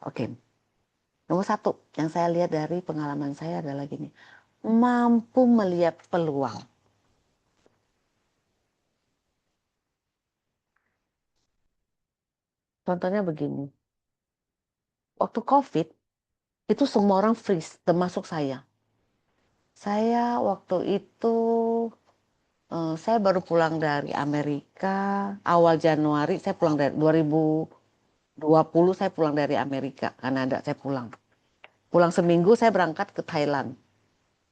Oke, nomor satu yang saya lihat dari pengalaman saya adalah gini, mampu melihat peluang. Contohnya begini, waktu COVID itu semua orang freeze, termasuk saya. Saya waktu itu saya baru pulang dari Amerika awal Januari. Saya pulang dari 2020, saya pulang dari Amerika, Kanada. Saya pulang. Pulang seminggu saya berangkat ke Thailand.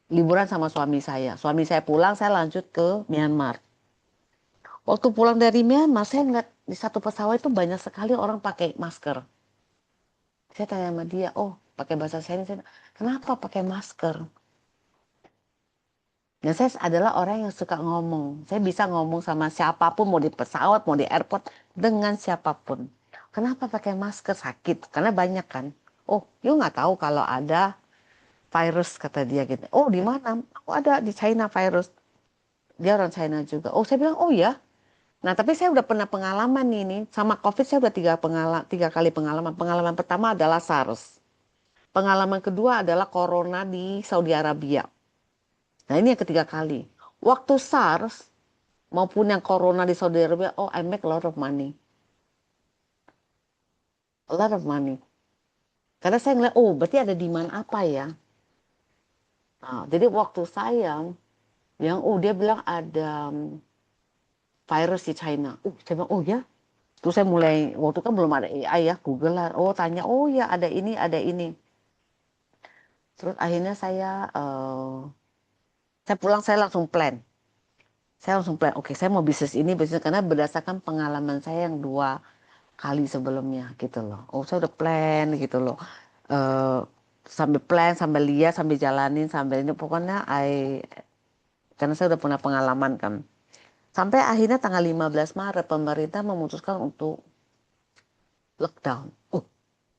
Liburan sama suami saya. Suami saya pulang, saya lanjut ke Myanmar. Waktu pulang dari Myanmar, saya ngeliat di satu pesawat itu banyak sekali orang pakai masker. Saya tanya sama dia, oh pakai bahasa Chinese, kenapa pakai masker? Dan saya adalah orang yang suka ngomong. Saya bisa ngomong sama siapapun, mau di pesawat, mau di airport, dengan siapapun. Kenapa pakai masker? Sakit. Karena banyak kan. Oh, you nggak tahu kalau ada virus, kata dia gitu. Oh, di mana? Oh, ada di China virus. Dia orang China juga. Oh, saya bilang, oh ya. Nah, tapi saya udah pernah pengalaman ini. Sama COVID saya udah tiga kali pengalaman. Pengalaman pertama adalah SARS. Pengalaman kedua adalah Corona di Saudi Arabia. Nah, ini yang ketiga kali. Waktu SARS maupun yang Corona di Saudi Arabia, oh, I make a lot of money. A lot of money. Karena saya ngeliat, oh, berarti ada demand apa ya? Nah, jadi waktu saya, dia bilang ada virus di China. Saya bilang, oh ya. Terus saya mulai, waktu kan belum ada AI ya, Google lah. Oh, tanya, oh ya ada ini, ada ini. Terus akhirnya saya pulang, saya langsung plan. Saya langsung plan, oke, saya mau bisnis karena berdasarkan pengalaman saya yang 2 kali sebelumnya gitu loh. Oh, saya udah plan gitu loh. Eh sambil plan, sambil lihat, sambil jalanin, sambil ini pokoknya karena saya udah punya pengalaman kan. Sampai akhirnya tanggal 15 Maret pemerintah memutuskan untuk lockdown. Oh,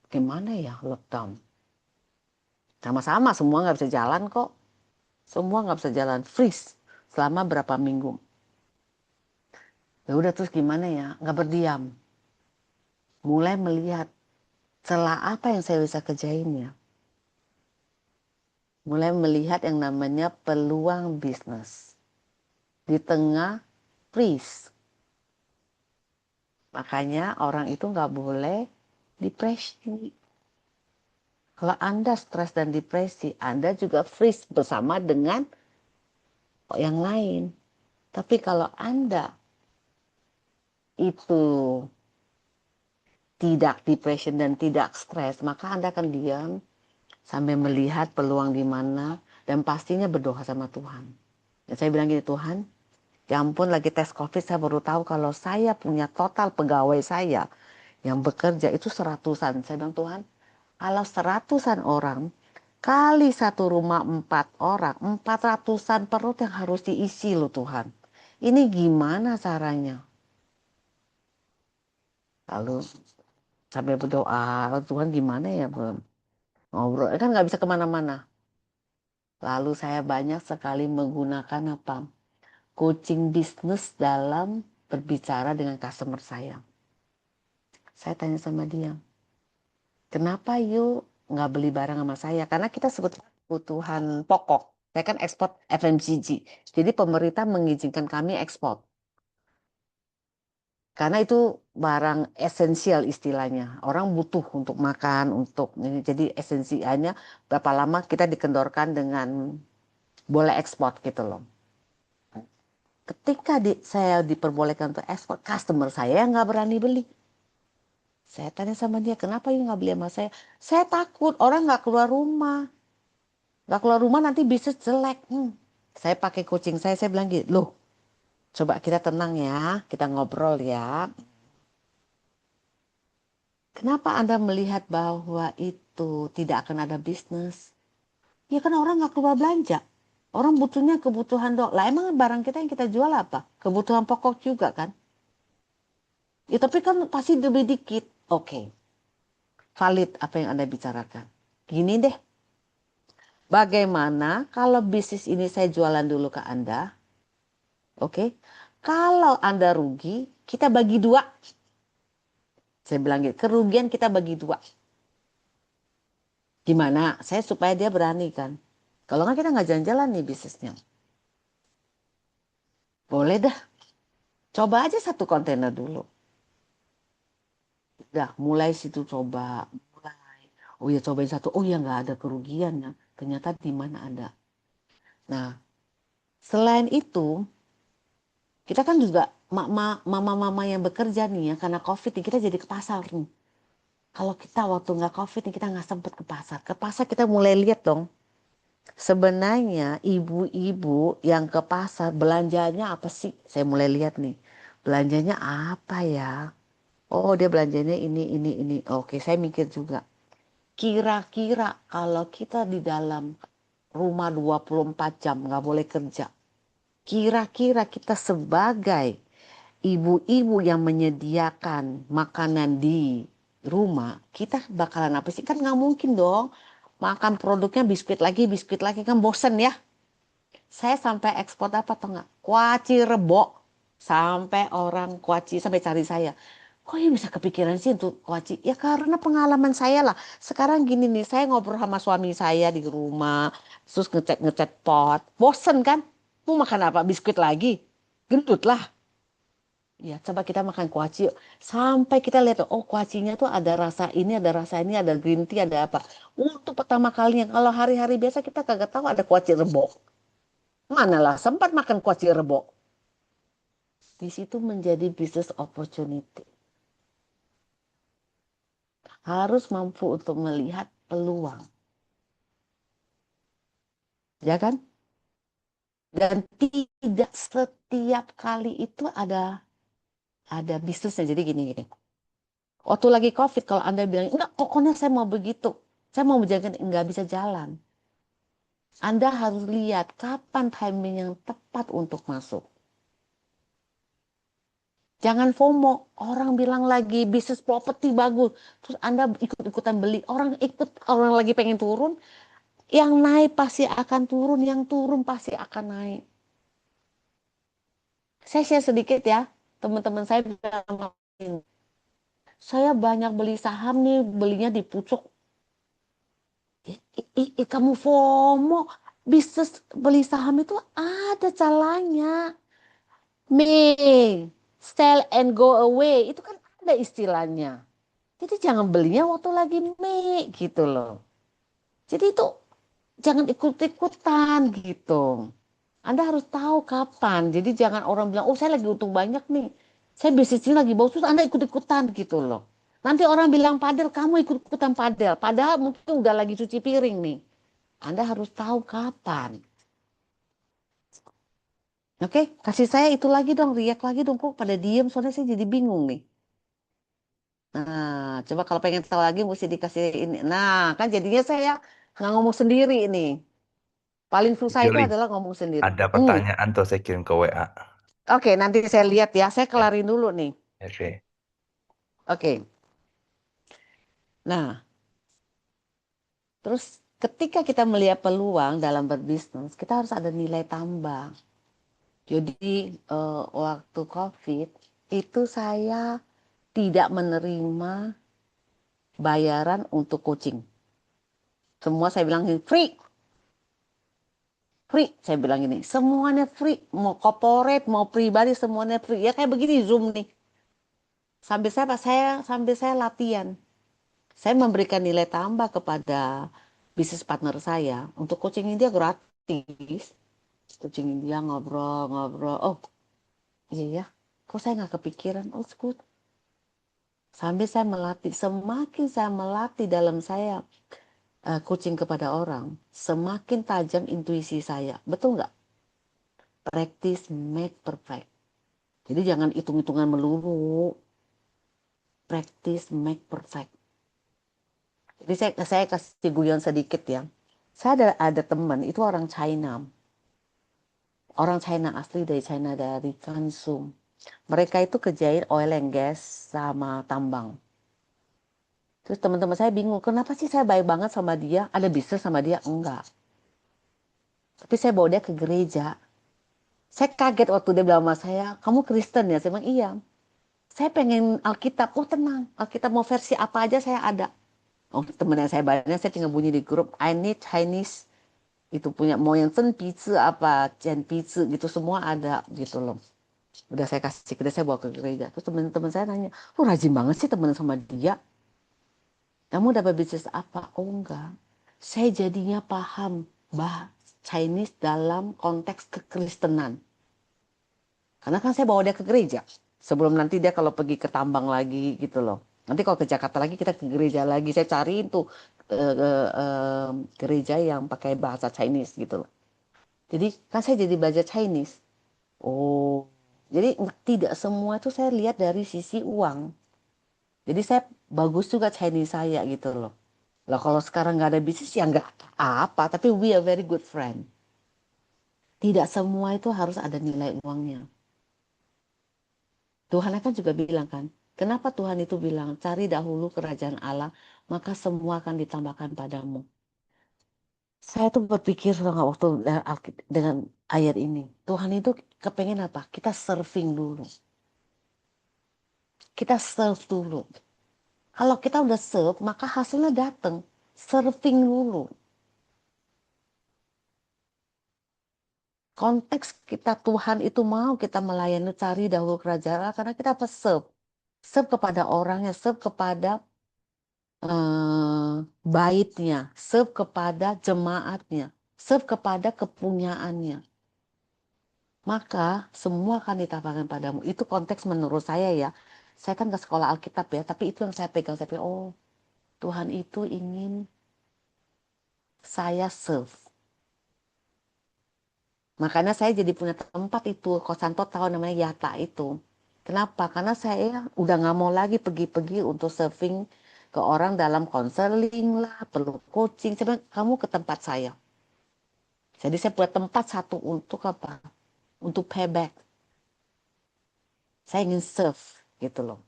gimana ya lockdown? Sama-sama semua nggak bisa jalan kok. Semua nggak bisa jalan, freeze selama berapa minggu. Ya udah terus gimana ya? Nggak berdiam. Mulai melihat celah apa yang saya bisa kerjain ya. Mulai melihat yang namanya peluang bisnis di tengah freeze. Makanya orang itu nggak boleh depresi. Kalau Anda stres dan depresi, Anda juga freeze bersama dengan yang lain. Tapi kalau Anda itu tidak depression dan tidak stres, maka Anda akan diam sampai melihat peluang di mana dan pastinya berdoa sama Tuhan. Dan saya bilang gini, Tuhan, ya ampun lagi tes COVID saya baru tahu kalau saya punya total pegawai saya yang bekerja itu seratusan. Saya bilang Tuhan, kalau seratusan orang kali satu rumah 4 orang, 400-an perut yang harus diisi loh Tuhan. Ini gimana caranya? Lalu sampai berdoa, Tuhan gimana ya belum ngobrol kan nggak bisa kemana-mana. Lalu saya banyak sekali menggunakan apa? coaching bisnis dalam berbicara dengan customer saya. Saya tanya sama dia, kenapa you nggak beli barang sama saya? Karena kita sebut kebutuhan pokok. Saya kan ekspor FMCG. Jadi pemerintah mengizinkan kami ekspor. Karena itu barang esensial istilahnya. Orang butuh untuk makan, untuk ini. Jadi esensialnya berapa lama kita dikendorkan dengan boleh ekspor gitu loh. Ketika saya diperbolehkan untuk ekspor, customer saya yang nggak berani beli. Saya tanya sama dia, kenapa you nggak beli sama saya? Saya takut orang nggak keluar rumah. Nggak keluar rumah nanti bisnis jelek. Saya pakai coaching saya bilang gitu, loh coba kita tenang ya, kita ngobrol ya. Kenapa Anda melihat bahwa itu tidak akan ada bisnis? Ya kan orang nggak keluar belanja. Orang butuhnya kebutuhan dok. Lah emang barang kita yang kita jual apa? Kebutuhan pokok juga kan? Ya tapi kan pasti lebih dikit. Oke, valid apa yang Anda bicarakan. Gini deh, bagaimana kalau bisnis ini saya jualan dulu ke Anda? Oke, kalau Anda rugi, kita bagi dua. Saya bilang gitu, kerugian kita bagi dua. Gimana? Saya supaya dia berani kan. Kalau nggak kita nggak jalan-jalan nih bisnisnya. Boleh dah, coba aja satu kontainer dulu. Udah, mulai situ coba. Mulai. Oh ya cobain satu. Oh ya nggak ada kerugiannya. Ternyata di mana ada. Nah, selain itu, kita kan juga mama-mama yang bekerja nih ya. Karena COVID nih, kita jadi ke pasar nih. Kalau kita waktu nggak COVID nih, kita nggak sempet ke pasar. Ke pasar kita mulai lihat dong. Sebenarnya ibu-ibu yang ke pasar belanjanya apa sih? Saya mulai lihat nih. Belanjanya apa ya? Oh dia belanjanya ini. Oke saya mikir juga. Kira-kira kalau kita di dalam rumah 24 jam nggak boleh kerja. Kira-kira kita sebagai ibu-ibu yang menyediakan makanan di rumah, kita bakalan apa sih? Kan nggak mungkin dong. Makan produknya biskuit lagi kan bosen ya. Saya sampai ekspor apa atau enggak? Kuaci rebok. Sampai orang kuaci sampai cari saya. Kok ya bisa kepikiran sih untuk kuaci? Ya karena pengalaman saya lah. Sekarang gini nih, saya ngobrol sama suami saya di rumah. Terus ngecat pot. Bosen kan? Mau makan apa? Biskuit lagi? Gendut lah. Ya coba kita makan kuaci yuk. Sampai kita lihat, oh kuacinya tuh ada rasa ini, ada rasa ini, ada green tea, ada apa. Untuk pertama kalinya, kalau hari-hari biasa kita kagak tahu ada kuaci rebok. Manalah sempat makan kuaci rebok. Di situ menjadi business opportunity. Harus mampu untuk melihat peluang. Ya kan? Dan tidak setiap kali itu ada bisnisnya. Jadi gini. Waktu lagi COVID kalau Anda bilang, enggak pokoknya saya mau begitu. Saya mau menjaga, enggak bisa jalan. Anda harus lihat kapan timing yang tepat untuk masuk. Jangan FOMO. Orang bilang lagi bisnis properti bagus. Terus Anda ikut-ikutan beli. Orang lagi pengen turun. Yang naik pasti akan turun. Yang turun pasti akan naik. Saya share sedikit ya. Teman-teman saya bilang, saya banyak beli saham nih. Belinya di pucuk. Kamu FOMO. Bisnis beli saham itu ada caranya. Mei, sell and go away. Itu kan ada istilahnya. Jadi jangan belinya waktu lagi Mei gitu loh. Jadi itu jangan ikut-ikutan gitu. Anda harus tahu kapan. Jadi jangan orang bilang, oh saya lagi untung banyak nih. Saya bisnisnya lagi bagus, terus Anda ikut-ikutan gitu loh. Nanti orang bilang padel, kamu ikut-ikutan padel. Padahal mungkin udah lagi cuci piring nih. Anda harus tahu kapan. Oke, kasih saya itu lagi dong, riak lagi dong. Kok pada diem, soalnya saya jadi bingung nih. Nah, coba kalau pengen tahu lagi mesti dikasih ini. Nah, kan jadinya saya nggak ngomong sendiri ini. Paling susah itu Juli, adalah ngomong sendiri. ada pertanyaan tuh saya kirim ke WA. Oke, nanti saya lihat ya. Saya Ya, kelarin dulu nih. oke. Oke. Nah, terus ketika kita melihat peluang dalam berbisnis, kita harus ada nilai tambah. Jadi waktu COVID itu saya tidak menerima bayaran untuk coaching. Semua saya bilang free, free. Saya bilang ini, semuanya free. Mau corporate, mau pribadi, semuanya free. Ya kayak begini Zoom nih. Sambil saya latihan. Saya memberikan nilai tambah kepada bisnis partner saya untuk coaching dia gratis. Coaching dia ngobrol-ngobrol. Oh iya ya, kok saya nggak kepikiran? Oh good. Sambil saya melatih, semakin saya melatih dalam saya coaching kepada orang, semakin tajam intuisi saya. Betul nggak? Practice make perfect. Jadi jangan hitung-hitungan melulu. Practice make perfect. Jadi saya kasih guyon sedikit ya. Saya ada teman, itu orang China. Orang China asli dari China, dari Kansum. Mereka itu kerjain oil and gas sama tambang. Terus teman-teman saya bingung, kenapa sih saya baik banget sama dia? Ada bisnis sama dia? Enggak. Tapi saya bawa dia ke gereja. Saya kaget waktu dia bilang sama saya, kamu Kristen ya? Saya bilang, iya. Saya pengen Alkitab. Oh tenang, Alkitab mau versi apa aja saya ada. Oh temen yang saya banyak, saya tinggal bunyi di grup, I need Chinese. Itu punya, mau yang Zen Pizza apa, Chen Pizza gitu semua ada gitu loh. Udah saya kasih ke dia, saya bawa ke gereja. Terus teman-teman saya nanya, lu rajin banget sih temen sama dia. Kamu dapat bisnis apa? Oh enggak. Saya jadinya paham bahasa Chinese dalam konteks kekristenan. Karena kan saya bawa dia ke gereja. Sebelum nanti dia kalau pergi ke tambang lagi gitu loh. Nanti kalau ke Jakarta lagi kita ke gereja lagi. Saya cariin tuh gereja yang pakai bahasa Chinese gitu loh. Jadi kan saya jadi belajar Chinese. Oh, jadi tidak semua itu saya lihat dari sisi uang. Jadi saya bagus juga Chinese saya gitu loh. Lah kalau sekarang nggak ada bisnis ya nggak apa, tapi we are very good friend. Tidak semua itu harus ada nilai uangnya. Tuhan kan juga bilang kan, kenapa Tuhan itu bilang cari dahulu kerajaan Allah, maka semua akan ditambahkan padamu. Saya tuh berpikir waktu dengan ayat ini, Tuhan itu kepengen apa? Kita serving dulu, kita serve dulu. Kalau kita udah serve, maka hasilnya datang. Serving dulu. Konteks kita Tuhan itu mau kita melayani cari dahulu kerajaan Allah karena kita apa serve. Serve kepada orangnya, serve kepada baitnya, serve kepada jemaatnya, serve kepada kepunyaannya. Maka semua akan ditambahkan padamu. Itu konteks menurut saya ya. Saya kan ke sekolah Alkitab ya, tapi itu yang saya pegang. Saya pikir, oh Tuhan itu ingin saya serve. Makanya saya jadi punya tempat itu, kosan total namanya Yata itu. Kenapa? Karena saya udah nggak mau lagi pergi-pergi untuk serving ke orang dalam konseling lah, perlu coaching. Saya bilang, kamu ke tempat saya. Jadi saya buat tempat satu untuk apa? Untuk payback. Saya ingin serve gitu loh.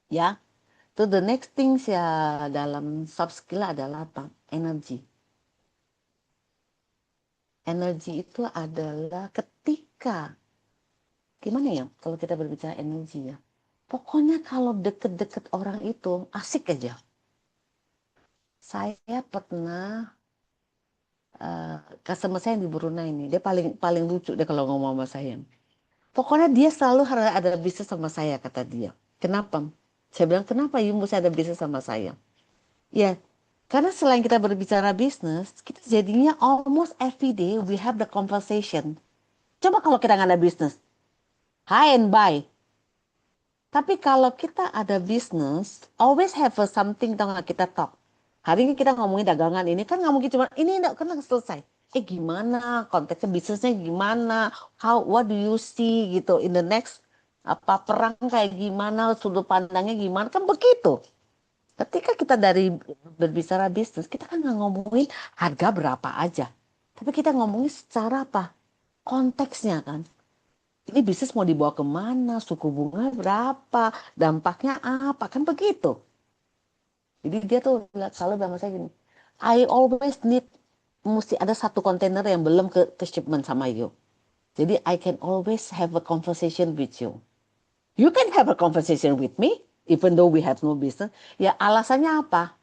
Ya, to the next things ya dalam soft skill adalah apa? Energi. Energi itu adalah ketika gimana ya kalau kita berbicara energi ya. Pokoknya kalau deket-deket orang itu asik aja. Saya pernah customer saya yang di Brunei ini, dia paling paling lucu deh kalau ngomong sama saya. Pokoknya dia selalu harus ada bisnis sama saya kata dia. Kenapa? Saya bilang kenapa you mesti ada bisnis sama saya? Ya, karena selain kita berbicara bisnis, kita jadinya almost every day we have the conversation. Coba kalau kita nggak ada bisnis, hi and bye. Tapi kalau kita ada bisnis, always have a something tau nggak kita talk. Hari ini kita ngomongin dagangan ini kan nggak mungkin cuma ini enggak kan selesai. Gimana konteksnya bisnisnya gimana? What do you see gitu in the next apa perang kayak gimana sudut pandangnya gimana kan begitu. Ketika kita dari berbicara bisnis kita kan nggak ngomongin harga berapa aja. Tapi kita ngomongin secara apa? Konteksnya kan. Ini bisnis mau dibawa kemana, suku bunga berapa, dampaknya apa, kan begitu. Jadi dia tuh selalu bilang saya gini, I always need, mesti ada satu kontainer yang belum ke shipment sama you. Jadi I can always have a conversation with you. You can have a conversation with me, even though we have no business. Ya alasannya apa?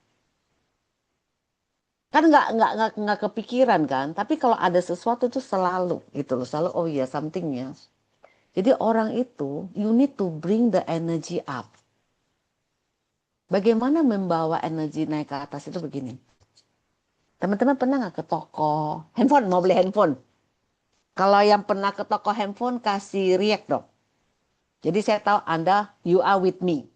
Kan nggak kepikiran kan. Tapi kalau ada sesuatu itu selalu gitu loh. Selalu oh iya somethingnya. Jadi orang itu you need to bring the energy up. Bagaimana membawa energi naik ke atas itu begini. Teman-teman pernah nggak ke toko handphone mau beli handphone? Kalau yang pernah ke toko handphone kasih react dong. Jadi saya tahu Anda you are with me.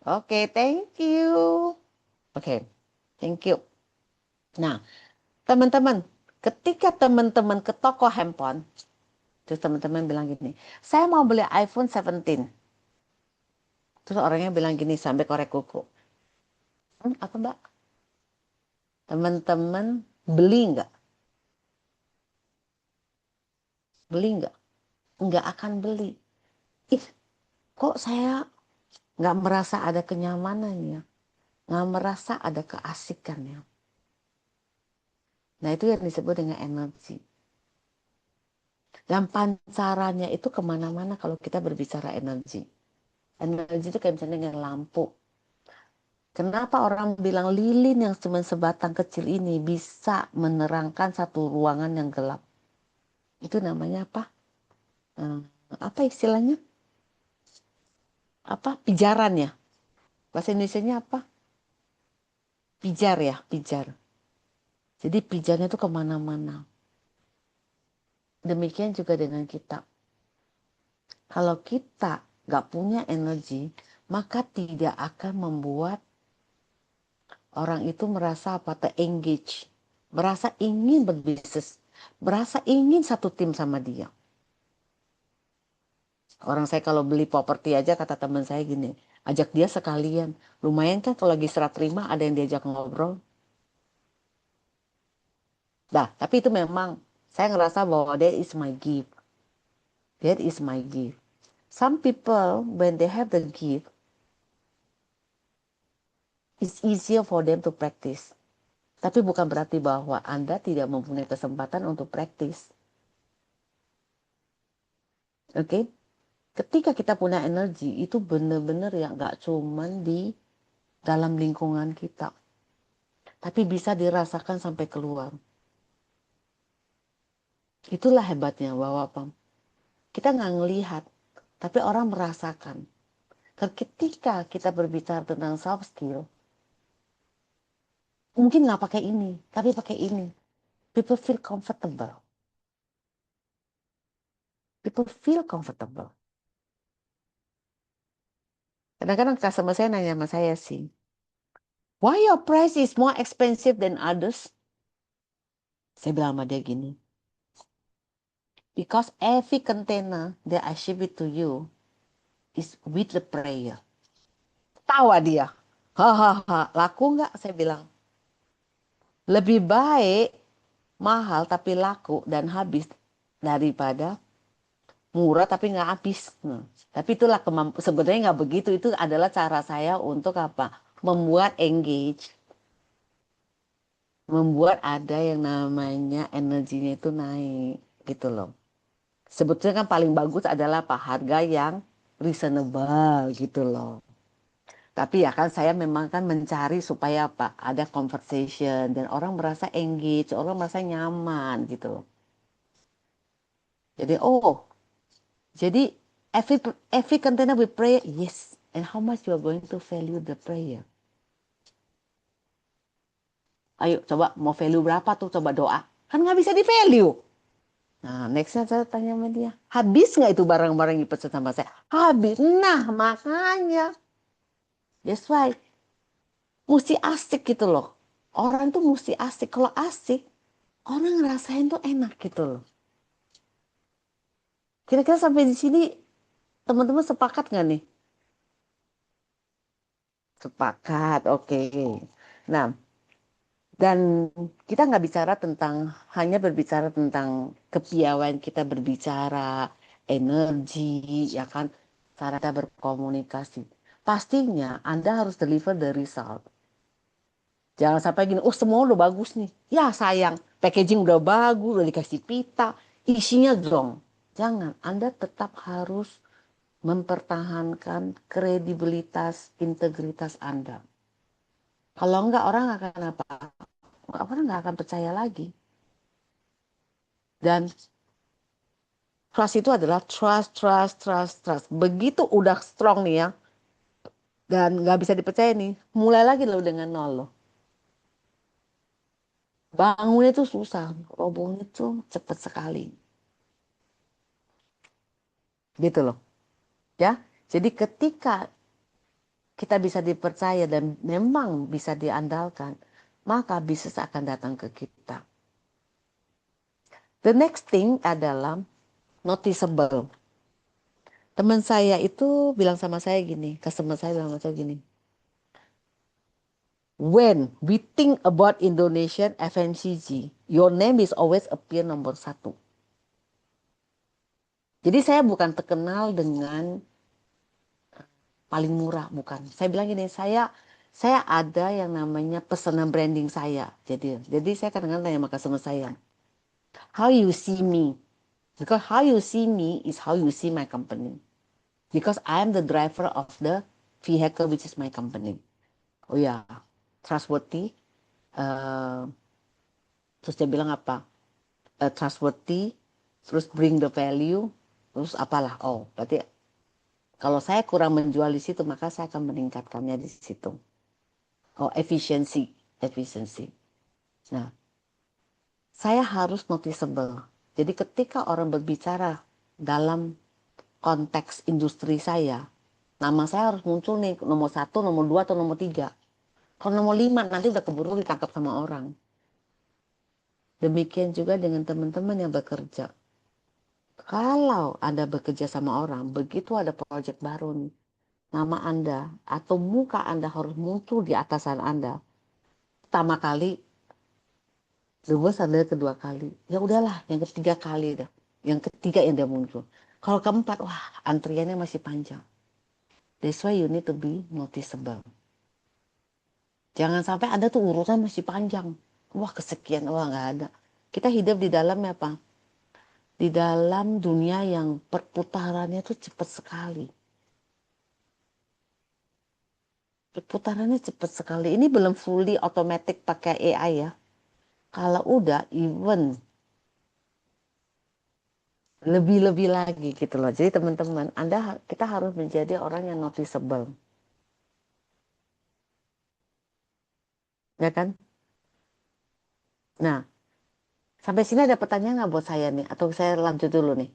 Oke, thank you. Oke, thank you. Nah, teman-teman, ketika teman-teman ke toko handphone, terus teman-teman bilang gini, saya mau beli iPhone 17. Terus orangnya bilang gini sampai korek kuku. Apa mbak? Teman-teman beli nggak? Beli nggak? Nggak akan beli. Ih, kok saya nggak merasa ada kenyamanannya? Nggak merasa ada keasikannya? Nah, itu yang disebut dengan energi. Dan pancarannya itu kemana-mana kalau kita berbicara energi. Energi itu kayak misalnya dengan lampu. Kenapa orang bilang lilin yang cuma sebatang kecil ini bisa menerangkan satu ruangan yang gelap? Itu namanya apa? Hmm, apa istilahnya? Apa? Pijaran ya? Bahasa Indonesianya apa? Pijar ya, pijar. Jadi pijarnya itu kemana-mana. Demikian juga dengan kita. Kalau kita nggak punya energi, maka tidak akan membuat orang itu merasa apa? Ter-engage. Merasa ingin berbisnis. Merasa ingin satu tim sama dia. Orang saya kalau beli properti aja kata teman saya gini, ajak dia sekalian. Lumayan kan kalau lagi serah terima ada yang diajak ngobrol. Nah, tapi itu memang saya ngerasa bahwa that is my gift. That is my gift. Some people when they have the gift, it's easier for them to practice. Tapi bukan berarti bahwa Anda tidak mempunyai kesempatan untuk praktis. Oke? Okay? Ketika kita punya energi, itu benar-benar ya nggak cuman di dalam lingkungan kita. Tapi bisa dirasakan sampai keluar. Itulah hebatnya bahwa kita nggak ngelihat, tapi orang merasakan. Ketika kita berbicara tentang soft skill, mungkin nggak pakai ini, tapi pakai ini. People feel comfortable. People feel comfortable. Kadang-kadang customer saya nanya sama saya sih, why your price is more expensive than others? Saya bilang sama dia gini, because every container that I ship it to you is with the prayer. Tawa dia. Hahaha, laku nggak? Saya bilang. Lebih baik mahal tapi laku dan habis daripada murah tapi nggak habis. Tapi itulah sebenarnya nggak begitu. Itu adalah cara saya untuk apa? Membuat engage, membuat ada yang namanya energinya itu naik gitu loh. Sebetulnya kan paling bagus adalah apa? Harga yang reasonable gitu loh. Tapi ya kan saya memang kan mencari supaya apa? Ada conversation dan orang merasa engage, orang merasa nyaman gitu loh. Jadi jadi every container with prayer, yes. And how much you are going to value the prayer? Ayo coba mau value berapa tuh? Coba doa. Kan nggak bisa di value. Nah, nextnya saya tanya sama dia, habis nggak itu barang-barang yang dipesan sama saya? Habis. Nah, makanya. That's why. Mesti asik gitu loh. Orang tuh mesti asik. Kalau asik, orang ngerasain tuh enak gitu loh. Kira-kira sampai di sini teman-teman sepakat nggak nih? Sepakat, oke. Nah, dan kita nggak bicara tentang, hanya berbicara tentang kepiawaian kita berbicara, energi, ya kan, cara kita berkomunikasi. Pastinya Anda harus deliver the result. Jangan sampai gini, oh semua udah bagus nih. Ya sayang, packaging udah bagus, udah dikasih pita, isinya dong. Jangan, Anda tetap harus mempertahankan kredibilitas, integritas Anda. Kalau enggak orang akan apa? Orang nggak akan percaya lagi. Dan trust itu adalah trust, trust, trust, trust. Begitu udah strong nih ya, dan nggak bisa dipercaya nih, mulai lagi loh dengan nol loh. Bangunnya tuh susah, robohnya tuh cepet sekali. Gitu loh. Ya, jadi ketika kita bisa dipercaya dan memang bisa diandalkan, maka bisnis akan datang ke kita. The next thing adalah noticeable. Teman saya itu bilang sama saya gini, customer saya bilang sama saya gini, when we think about Indonesian FMCG, your name is always appear nomor satu. Jadi saya bukan terkenal dengan paling murah, bukan. Saya bilang gini, saya ada yang namanya personal branding saya. Jadi saya kadang-kadang tanya sama customer saya, how you see me? Because how you see me is how you see my company. Because I am the driver of the vehicle which is my company. Oh ya, trustworthy. Uh, terus dia bilang apa? Trustworthy. Terus bring the value. Terus apalah? Oh, berarti kalau saya kurang menjual di situ, maka saya akan meningkatkannya di situ. Oh, efisiensi, efisiensi. Nah, saya harus noticeable. Jadi ketika orang berbicara dalam konteks industri saya, nama saya harus muncul nih nomor satu, nomor dua, atau nomor tiga. Kalau nomor lima nanti udah keburu ditangkap sama orang. Demikian juga dengan teman-teman yang bekerja. Kalau Anda bekerja sama orang, begitu ada proyek baru nih, nama Anda atau muka Anda harus muncul di atasan Anda. Pertama kali, terus adalah kedua kali. Ya udahlah, yang ketiga kali dah. Yang ketiga yang dia muncul. Kalau keempat, wah antriannya masih panjang. That's why you need to be noticeable. Jangan sampai Anda tuh urusan masih panjang. Wah kesekian, wah nggak ada. Kita hidup di dalamnya apa? Di dalam dunia yang perputarannya tuh cepat sekali. Perputarannya cepat sekali. Ini belum fully automatic pakai AI ya. Kalau udah even lebih-lebih lagi gitu loh. Jadi teman-teman, kita harus menjadi orang yang noticeable. Ya kan? Nah, sampai sini ada pertanyaan nggak buat saya nih? Atau saya lanjut dulu nih?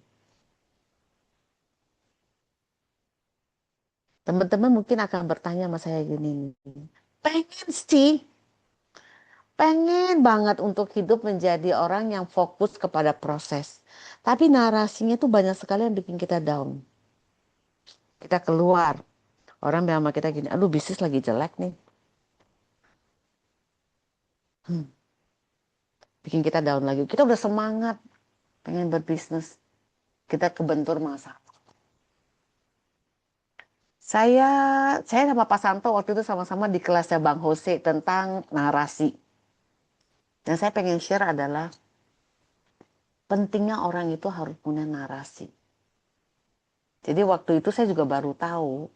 Teman-teman mungkin akan bertanya sama saya gini nih. Pengen sih, pengen banget untuk hidup menjadi orang yang fokus kepada proses. Tapi narasinya tuh banyak sekali yang bikin kita down. Kita keluar, orang bilang sama kita gini, aduh bisnis lagi jelek nih. Hmm, bikin kita down lagi. Kita udah semangat pengen berbisnis. Kita kebentur masalah. Saya saya sama Pak Santo waktu itu sama-sama di kelasnya Bang Hose tentang narasi. Dan saya pengen share adalah pentingnya orang itu harus punya narasi. Jadi waktu itu saya juga baru tahu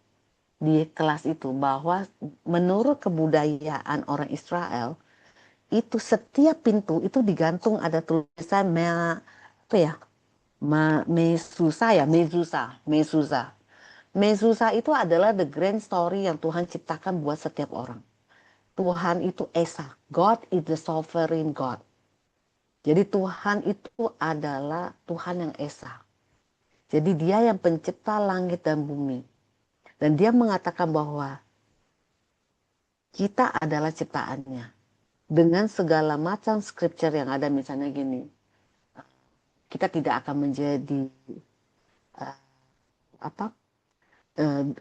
di kelas itu bahwa menurut kebudayaan orang Israel itu setiap pintu itu digantung ada tulisan apa ya? Mesusa ya, Mesusa, Mesusa. Mesusa itu adalah the grand story yang Tuhan ciptakan buat setiap orang. Tuhan itu Esa. God is the sovereign God. Jadi Tuhan itu adalah Tuhan yang Esa. Jadi dia yang pencipta langit dan bumi. Dan dia mengatakan bahwa kita adalah ciptaannya. Dengan segala macam scripture yang ada misalnya gini. Kita tidak akan menjadi uh, apa? Uh,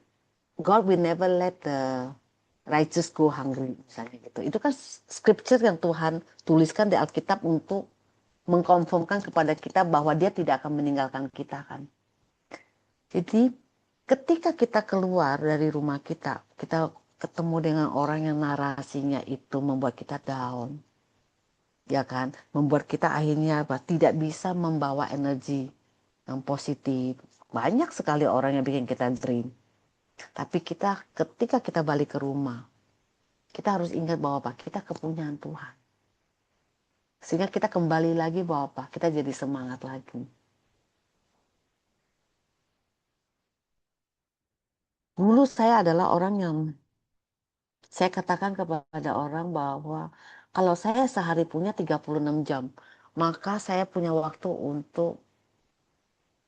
God will never let the righteous go hungry misalnya gitu. Itu kan scripture yang Tuhan tuliskan di Alkitab untuk mengkonfirmkan kepada kita bahwa dia tidak akan meninggalkan kita kan. Jadi ketika kita keluar dari rumah kita ketemu dengan orang yang narasinya itu membuat kita down, ya kan? Membuat kita akhirnya apa? Tidak bisa membawa energi yang positif. Banyak sekali orang yang bikin kita drain. Tapi kita ketika kita balik ke rumah, kita harus ingat bahwa apa? Kita kepunyaan Tuhan. Sehingga kita kembali lagi bahwa apa? Kita jadi semangat lagi. Dulu saya adalah orang yang saya katakan kepada orang bahwa kalau saya sehari punya 36 jam, maka saya punya waktu untuk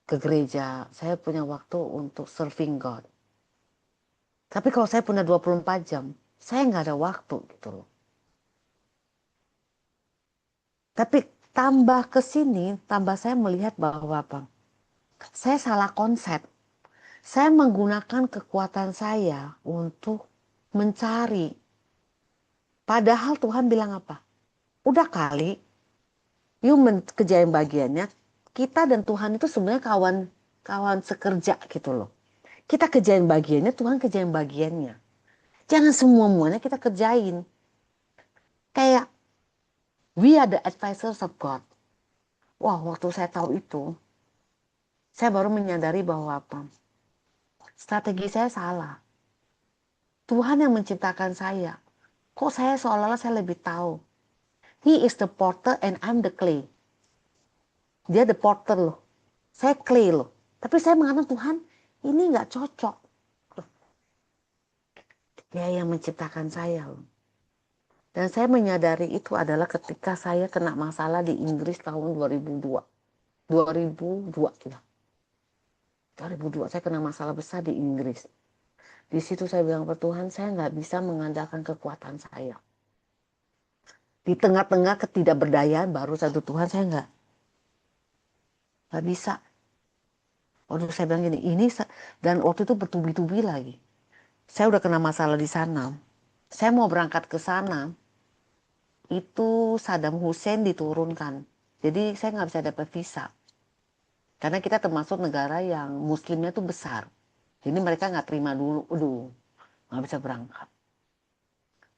ke gereja, saya punya waktu untuk serving God. Tapi kalau saya punya 24 jam, saya nggak ada waktu gitu loh. Tapi tambah ke sini, tambah saya melihat bahwa apa? Saya salah konsep. Saya menggunakan kekuatan saya untuk mencari. Padahal Tuhan bilang apa? Udah kali, you kerjain bagiannya. Kita dan Tuhan itu sebenarnya kawan kawan sekerja gitu loh. Kita kerjain bagiannya, Tuhan kerjain bagiannya. Jangan semua-muanya kita kerjain. Kayak we are the advisors of God. Wah, waktu saya tahu itu, saya baru menyadari bahwa apa? Strategi saya salah. Tuhan yang menciptakan saya. Kok saya seolah-olah saya lebih tahu. He is the porter and I'm the clay. Dia the porter loh. Saya clay loh. Tapi saya mengatakan Tuhan, ini nggak cocok. Dia yang menciptakan saya loh. Dan saya menyadari itu adalah ketika saya kena masalah di Inggris tahun 2002. 2002 ya. 2002 saya kena masalah besar di Inggris. Di situ saya bilang ke Tuhan, saya nggak bisa mengandalkan kekuatan saya. Di tengah-tengah ketidakberdayaan baru satu Tuhan saya nggak bisa. Waktu saya bilang gini, dan waktu itu bertubi-tubi lagi. Saya udah kena masalah di sana. Saya mau berangkat ke sana, itu Saddam Hussein diturunkan. Jadi saya nggak bisa dapat visa. Karena kita termasuk negara yang muslimnya tuh besar. Jadi mereka nggak terima dulu. Aduh, nggak bisa berangkat.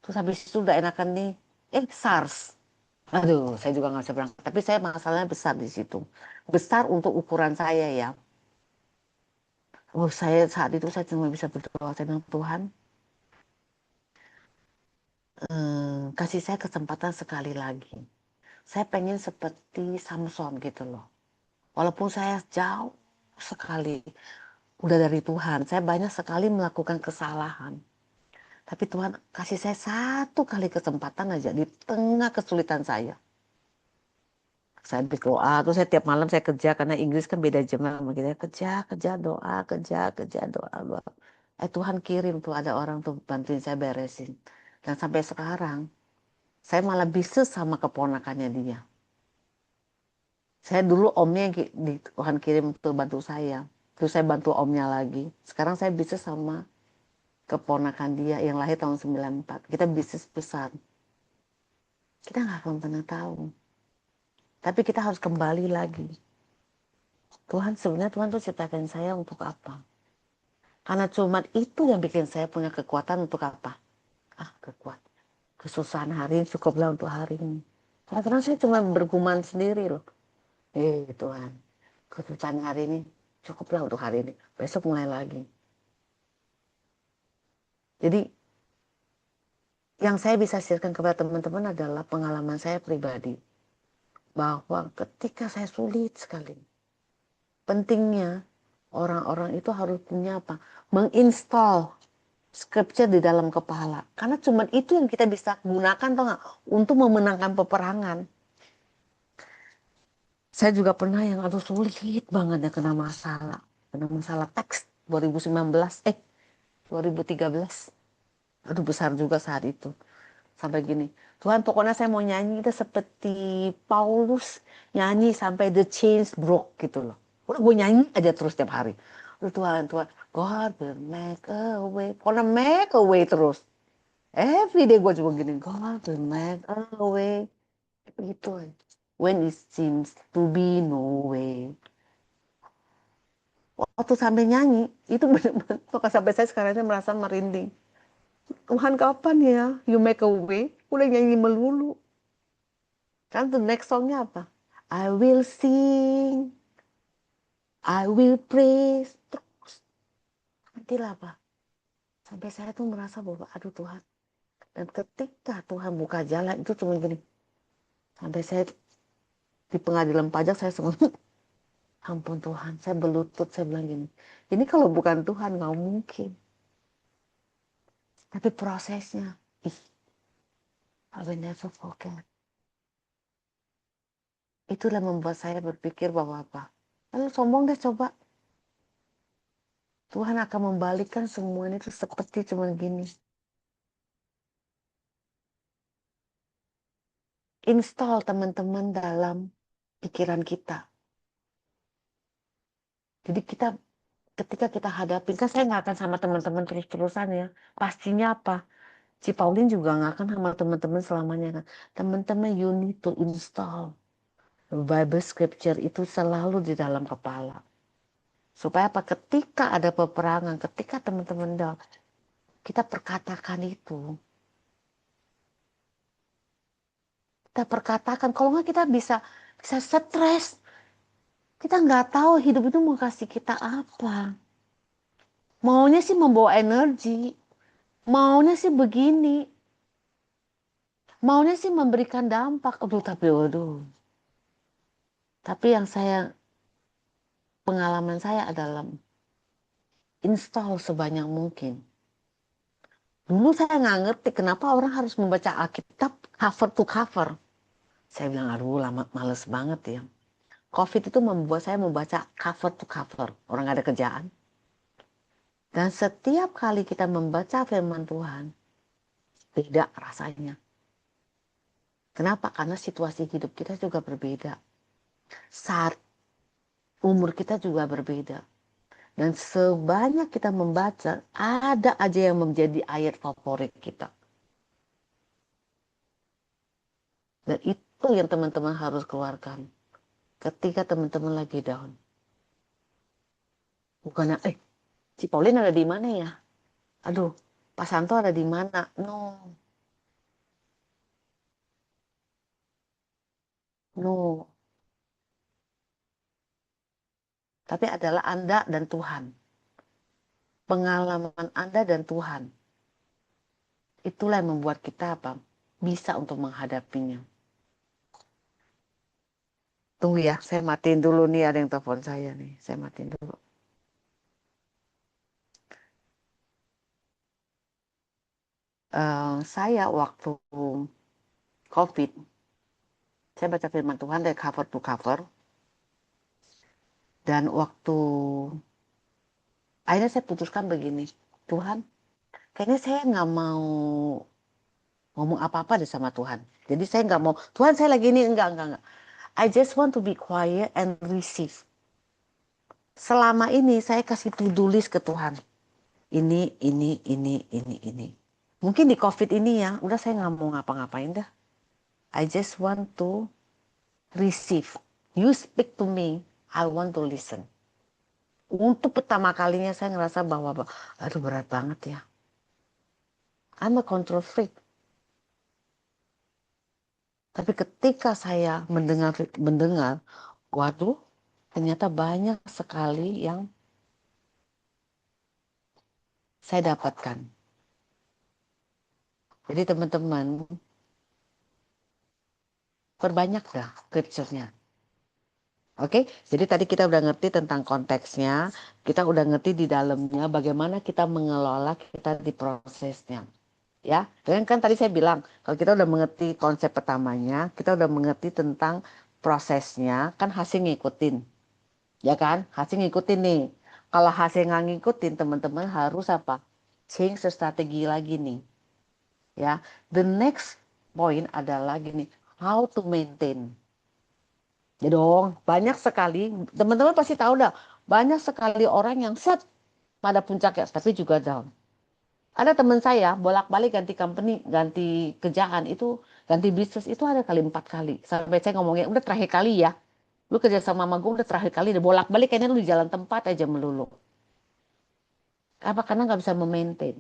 Terus habis itu udah enakan nih, SARS. Aduh, saya juga nggak bisa berangkat. Tapi saya masalahnya besar di situ. Besar untuk ukuran saya ya. Oh, saya saat itu saya cuma bisa berdoa. Saya bilang, Tuhan, kasih saya kesempatan sekali lagi. Saya pengen seperti Samson gitu loh. Walaupun saya jauh sekali udah dari Tuhan. Saya banyak sekali melakukan kesalahan. Tapi Tuhan kasih saya satu kali kesempatan aja di tengah kesulitan saya. Saya berdoa, terus saya tiap malam saya kerja karena Inggris kan beda jam sama kita. Kerja, doa, kerja, doa, doa. Tuhan kirim tuh ada orang tuh bantuin saya beresin. Dan sampai sekarang saya malah bisnis sama keponakannya dia. Saya dulu omnya yang Tuhan kirim tuh bantu saya. Terus saya bantu omnya lagi. Sekarang saya bisnis sama keponakan dia yang lahir tahun 94. Kita bisnis besar. Kita nggak akan pernah tahu. Tapi kita harus kembali lagi. Sebenarnya Tuhan tuh ciptakan saya untuk apa? Karena cuma itu yang bikin saya punya kekuatan untuk apa? Kekuatan. Kesusahan hari ini cukuplah untuk hari ini. Kadang-kadang saya cuma bergumam sendiri loh. Tuhan, kesusahan hari ini cukuplah untuk hari ini. Besok mulai lagi. Jadi yang saya bisa sharekan kepada teman-teman adalah pengalaman saya pribadi. Bahwa ketika saya sulit sekali, pentingnya orang-orang itu harus punya apa? Menginstal scripture di dalam kepala. Karena cuma itu yang kita bisa gunakan toh nggak? Untuk memenangkan peperangan. Saya juga pernah yang aduh sulit banget ya kena masalah. Kena masalah teks 2019, 2013. Aduh besar juga saat itu. Sampai gini, Tuhan pokoknya saya mau nyanyi itu seperti Paulus nyanyi sampai the chains broke gitu loh. Udah gue nyanyi aja terus tiap hari. Aduh Tuhan, God will make a way. Pokoknya make a way terus. Every day gue coba gini, God will make a way. Gitu aja. When it seems to be no way. Waktu sampai nyanyi, itu benar-benar, sampai saya sekarang ini merasa merinding. Tuhan kapan ya you make a way, udah nyanyi melulu. Kan the next songnya apa? I will sing, I will praise. Terus nantilah apa? Sampai saya tuh merasa bahwa aduh Tuhan. Dan ketika Tuhan buka jalan itu cuma gini. Sampai saya di pengadilan pajak saya semua ampun Tuhan, saya berlutut, saya bilang gini. Ini kalau bukan Tuhan nggak mungkin. Tapi prosesnya, ih, I will never forget. Itulah membuat saya berpikir bahwa apa? Lalu sombong deh coba. Tuhan akan membalikkan semuanya itu seperti cuma gini. Install teman-teman dalam pikiran kita. Jadi kita ketika kita hadapin, kan saya nggak akan sama teman-teman terus-terusan ya. Pastinya apa? Si Pauline juga nggak akan sama teman-teman selamanya kan. Teman-teman you need to install Bible scripture itu selalu di dalam kepala. Supaya apa? Ketika ada peperangan, ketika teman-teman down, kita perkatakan itu. Kita perkatakan, kalau nggak kita bisa stres. Kita nggak tahu hidup itu mau kasih kita apa. Maunya sih membawa energi. Maunya sih begini. Maunya sih memberikan dampak. Aduh, tapi waduh. Tapi yang pengalaman saya adalah install sebanyak mungkin. Dulu saya nggak ngerti kenapa orang harus membaca Alkitab cover to cover. Saya bilang, aduh lama, males banget ya. COVID itu membuat saya membaca cover to cover. Orang nggak ada kerjaan. Dan setiap kali kita membaca firman Tuhan, beda rasanya. Kenapa? Karena situasi hidup kita juga berbeda. Saat umur kita juga berbeda. Dan sebanyak kita membaca, ada aja yang menjadi ayat favorit kita. Dan itu yang teman-teman harus keluarkan. Ketika teman-teman lagi down. Bukannya, si Pauline ada di mana ya? Aduh, Pak Santo ada di mana? No, no. Tapi adalah Anda dan Tuhan. Pengalaman Anda dan Tuhan. Itulah yang membuat kita apa? Bisa untuk menghadapinya. Tunggu ya, saya matiin dulu nih, ada yang telepon saya nih. Saya matiin dulu. Saya waktu COVID, saya baca firman Tuhan dari cover to cover. Dan waktu akhirnya saya putuskan begini, Tuhan, kayaknya saya nggak mau ngomong apa-apa deh sama Tuhan. Jadi saya nggak mau, Tuhan saya lagi ini, enggak. I just want to be quiet and receive. Selama ini saya kasih to-do list ke Tuhan. Ini. Mungkin di COVID ini ya, udah saya nggak mau ngapa-ngapain dah. I just want to receive. You speak to me, I want to listen. Untuk pertama kalinya saya ngerasa bahwa, aduh berat banget ya. I'm a control freak. Tapi ketika saya mendengar, waduh, ternyata banyak sekali yang saya dapatkan. Jadi teman-teman, perbanyaklah scripture-nya. Oke, jadi tadi kita udah ngerti tentang konteksnya, kita udah ngerti di dalamnya bagaimana kita mengelola kita di prosesnya. Ya, dan kan tadi saya bilang, kalau kita udah mengerti konsep pertamanya, kita udah mengerti tentang prosesnya, kan hasil ngikutin. Ya kan, hasil ngikutin nih. Kalau hasil nggak ngikutin, teman-teman harus apa? Change strategi lagi nih. Ya, the next point adalah gini, how to maintain. Ya dong, banyak sekali, teman-teman pasti tahu dah, banyak sekali orang yang set pada puncaknya, tapi juga down. Ada teman saya bolak-balik ganti company, ganti kerjaan itu, ganti bisnis itu ada kali 4 kali. Sampai saya ngomongnya, udah terakhir kali ya. Lu kerja sama gue udah terakhir kali, udah bolak-balik kayaknya lu di jalan tempat aja melulu. Apa? Karena nggak bisa memaintain.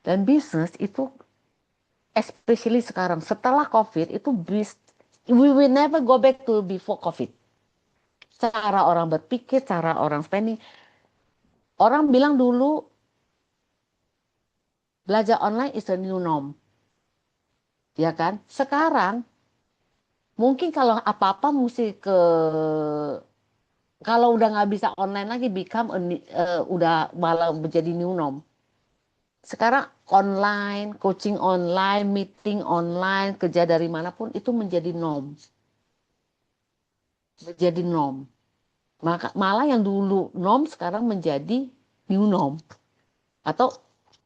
Dan bisnis itu, especially sekarang setelah COVID itu we will never go back to before COVID. Cara orang berpikir, cara orang spending. Orang bilang dulu belajar online is a new norm, ya kan? Sekarang mungkin kalau apa-apa mesti kalau udah nggak bisa online lagi udah malah menjadi new norm. Sekarang online, coaching online, meeting online, kerja dari manapun itu menjadi norm, menjadi norm. Maka malah yang dulu norm sekarang menjadi new norm atau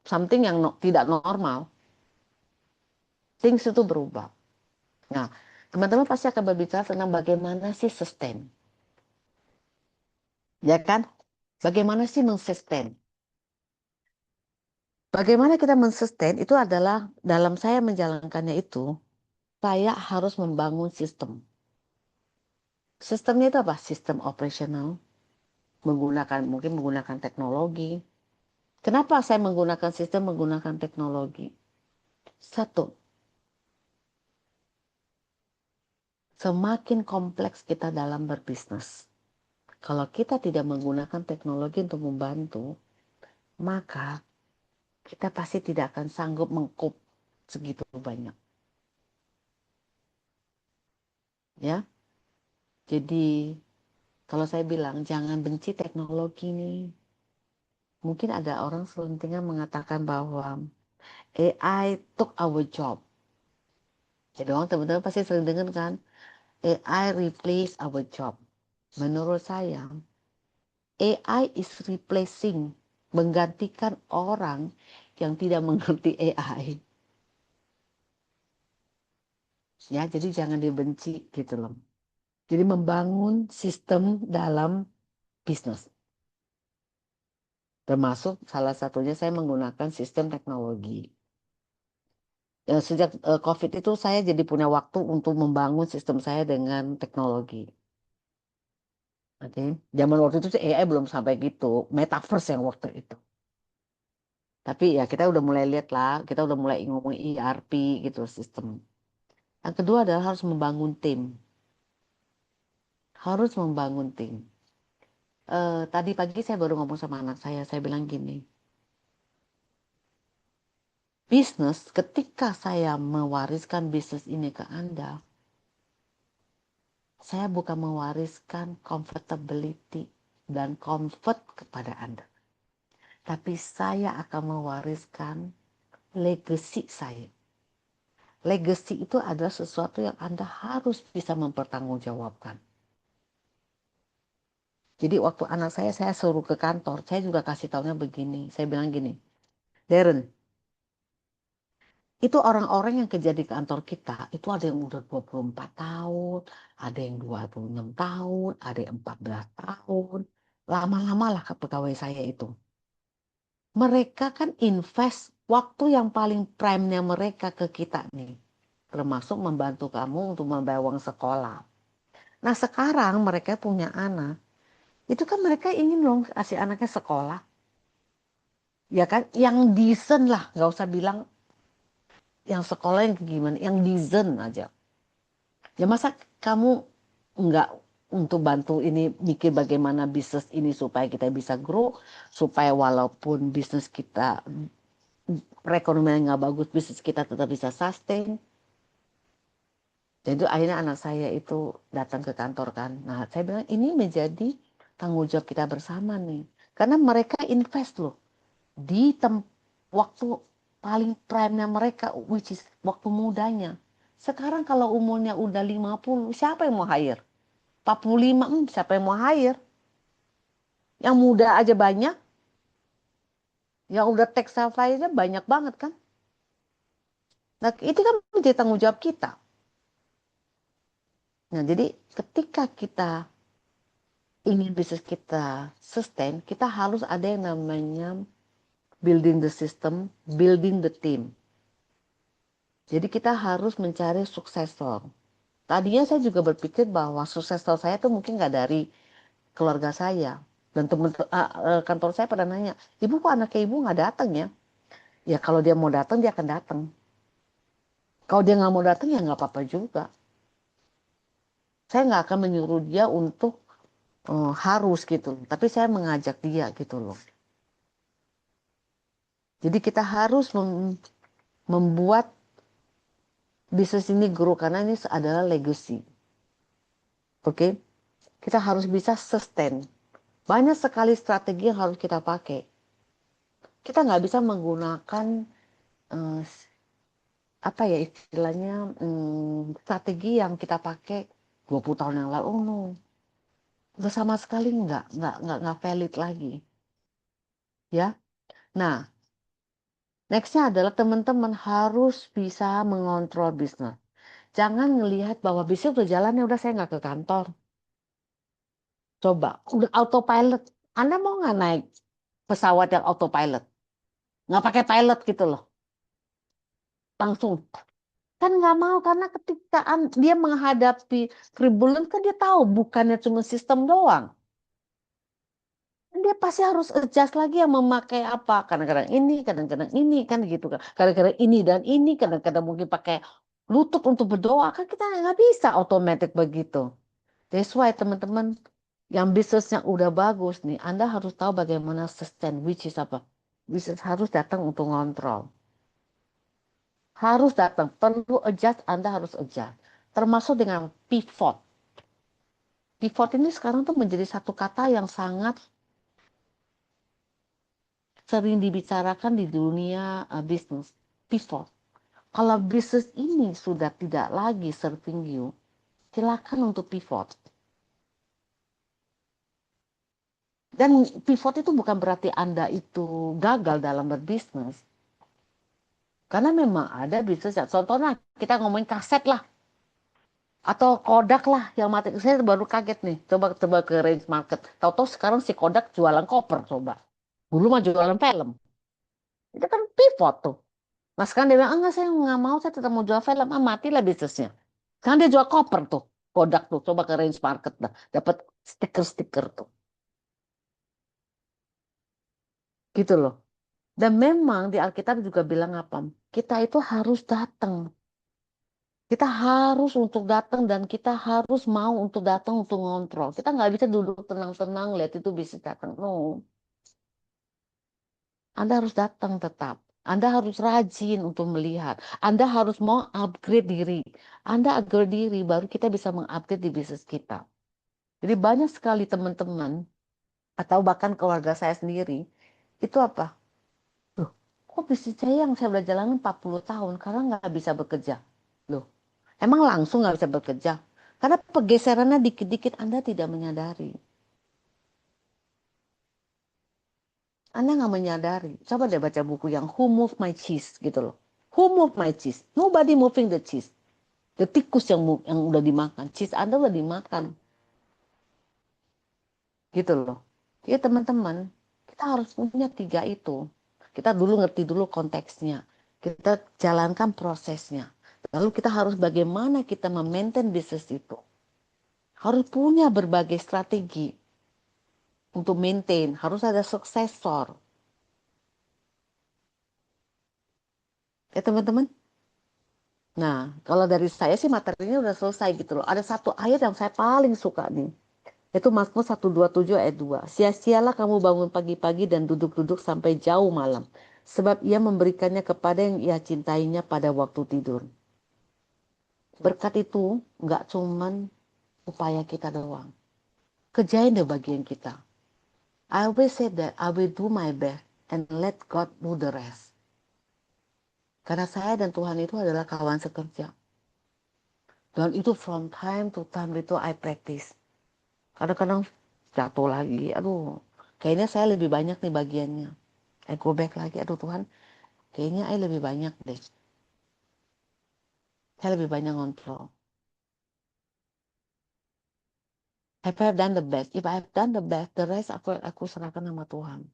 something yang tidak normal. Things itu berubah. Nah, teman-teman pasti akan berbicara tentang bagaimana sih sustain, ya kan? Bagaimana sih men-sustain? Bagaimana kita men-sustain itu adalah dalam saya menjalankannya itu, saya harus membangun sistem. Sistemnya itu apa? Sistem operasional, mungkin menggunakan teknologi. Kenapa saya menggunakan sistem menggunakan teknologi? Satu, semakin kompleks kita dalam berbisnis. Kalau kita tidak menggunakan teknologi untuk membantu, maka kita pasti tidak akan sanggup mengkup segitu banyak. Ya, jadi kalau saya bilang jangan benci teknologi nih. Mungkin ada orang selentingan mengatakan bahwa AI took our job. Jadi orang teman-teman pasti sering dengar kan, AI replace our job. Menurut saya, AI is replacing, menggantikan orang yang tidak mengerti AI. Ya, jadi jangan dibenci gitu loh. Jadi membangun sistem dalam bisnis. Termasuk salah satunya saya menggunakan sistem teknologi. Sejak COVID itu saya jadi punya waktu untuk membangun sistem saya dengan teknologi. Oke, zaman waktu itu sih AI belum sampai gitu, metaverse yang waktu itu. Tapi ya kita udah mulai lihat lah, kita udah mulai ngomong ERP gitu sistem. Yang kedua adalah harus membangun tim, harus membangun tim. Tadi pagi saya baru ngomong sama anak saya bilang gini, bisnis ketika saya mewariskan bisnis ini ke Anda, saya bukan mewariskan comfortability dan comfort kepada Anda. Tapi saya akan mewariskan legacy saya. Legacy itu adalah sesuatu yang Anda harus bisa mempertanggungjawabkan. Jadi waktu anak saya suruh ke kantor, saya juga kasih taunya begini. Saya bilang gini, Darren, itu orang-orang yang kerja di kantor kita, itu ada yang udah 24 tahun, ada yang 26 tahun, ada yang 14 tahun. Lama-lama lah pegawai saya itu. Mereka kan invest waktu yang paling prime-nya mereka ke kita nih. Termasuk membantu kamu untuk membayar uang sekolah. Nah sekarang mereka punya anak. Itu kan mereka ingin dong kasih anaknya sekolah. Ya kan, yang decent lah. Gak usah bilang yang sekolah yang gimana. Yang decent aja. Ya masa kamu nggak untuk bantu ini mikir bagaimana bisnis ini supaya kita bisa grow. Supaya walaupun bisnis kita perekonomian nggak bagus, bisnis kita tetap bisa sustain. Jadi akhirnya anak saya itu datang ke kantor kan. Nah saya bilang ini menjadi tanggung jawab kita bersama nih. Karena mereka invest loh di waktu paling prime-nya mereka, which is waktu mudanya. Sekarang kalau umurnya udah 50, siapa yang mau hire? 45, siapa yang mau hire? Yang muda aja banyak, yang udah tech savvy aja banyak banget kan. Nah itu kan menjadi tanggung jawab kita. Nah jadi ketika kita ingin bisnis kita sustain, kita harus ada yang namanya building the system, building the team. Jadi kita harus mencari suksesor. Tadinya saya juga berpikir bahwa suksesor saya tuh mungkin nggak dari keluarga saya. Dan teman kantor saya pada nanya, ibu kok anaknya ibu nggak datang ya? Ya kalau dia mau datang, dia akan datang. Kalau dia nggak mau datang, ya nggak apa-apa juga. Saya nggak akan menyuruh dia untuk harus gitu. Tapi saya mengajak dia gitu loh. Jadi kita harus membuat bisnis ini grow karena ini adalah legacy. Oke? Kita harus bisa sustain. Banyak sekali strategi yang harus kita pakai. Kita nggak bisa menggunakan eh, apa ya istilahnya strategi yang kita pakai 20 tahun yang lalu. Oh no, udah sama sekali nggak valid lagi. Ya, nah nextnya adalah teman-teman harus bisa mengontrol bisnis. Jangan ngelihat bahwa bisnis udah jalan ya udah saya nggak ke kantor. Coba, udah autopilot. Anda mau nggak naik pesawat yang autopilot? Nggak pakai pilot gitu loh. Langsung. Kan nggak mau karena ketika dia menghadapi turbulence kan dia tahu bukannya cuma sistem doang. Dia pasti harus adjust lagi yang memakai apa. Kadang-kadang ini kan gitu kan. Kadang-kadang ini dan ini, kadang-kadang mungkin pakai lutut untuk berdoa. Kan kita nggak bisa otomatis begitu. That's why teman-teman yang bisnisnya udah bagus nih, Anda harus tahu bagaimana sustain, which is apa? Bisnis harus datang untuk ngontrol. Harus datang, perlu adjust, Anda harus adjust. Termasuk dengan pivot. Pivot ini sekarang tuh menjadi satu kata yang sangat sering dibicarakan di dunia bisnis. Pivot. Kalau bisnis ini sudah tidak lagi serving you, silakan untuk pivot. Dan pivot itu bukan berarti Anda itu gagal dalam berbisnis. Karena memang ada bisnis yang contohnya kita ngomongin kaset lah atau Kodak lah yang mati. Saya baru kaget nih. Coba ke range market. Tahu-tahu sekarang si Kodak jualan koper coba. Dulu mah jualan film. Itu kan pivot tuh. Nah sekarang dia bilang, enggak saya nggak mau, saya tetap mau jual film. Ah matilah bisnisnya. Sekarang dia jual koper tuh. Kodak tuh. Coba ke range market dah. Dapat stiker-stiker tuh. Gitu loh. Dan memang di Alkitab juga bilang apa? Kita itu harus datang. Kita harus untuk datang dan kita harus mau untuk datang untuk ngontrol. Kita nggak bisa duduk tenang-tenang lihat itu bisa datang. No, Anda harus datang tetap. Anda harus rajin untuk melihat. Anda harus mau upgrade diri. Anda upgrade diri baru kita bisa mengupgrade di bisnis kita. Jadi banyak sekali teman-teman atau bahkan keluarga saya sendiri itu apa? Loh, kok bisnis saya yang saya udah jalan 40 tahun karena nggak bisa bekerja? Loh, emang langsung nggak bisa bekerja? Karena pergeserannya dikit-dikit Anda tidak menyadari. Anda nggak menyadari. Coba deh baca buku yang Who Moved My Cheese gitu loh. Who moved my cheese? Nobody moving the cheese. The tikus yang udah dimakan. Cheese Anda udah dimakan. Gitu loh. Ya teman-teman, kita harus punya tiga itu. Kita dulu ngerti dulu konteksnya. Kita jalankan prosesnya. Lalu kita harus bagaimana kita memaintain bisnis itu. Harus punya berbagai strategi untuk maintain. Harus ada suksesor. Ya teman-teman. Nah, kalau dari saya sih materinya udah selesai gitu loh. Ada satu ayat yang saya paling suka nih. Itu Mazmur 127 ayat 2. Sia-sialah kamu bangun pagi-pagi dan duduk-duduk sampai jauh malam. Sebab ia memberikannya kepada yang ia cintainya pada waktu tidur. Berkat itu nggak cuman upaya kita doang. Kerjain deh bagian kita. I always say that I will do my best and let God do the rest. Karena saya dan Tuhan itu adalah kawan sekerja. Dan itu from time to time itu I practice. Kadang-kadang jatuh lagi. Aduh, kayaknya saya lebih banyak nih bagiannya. I go back lagi. Aduh Tuhan, kayaknya I lebih banyak deh. Saya lebih banyak ngontrol. Have I done the best? If I have done the best, the rest aku serahkan sama Tuhan.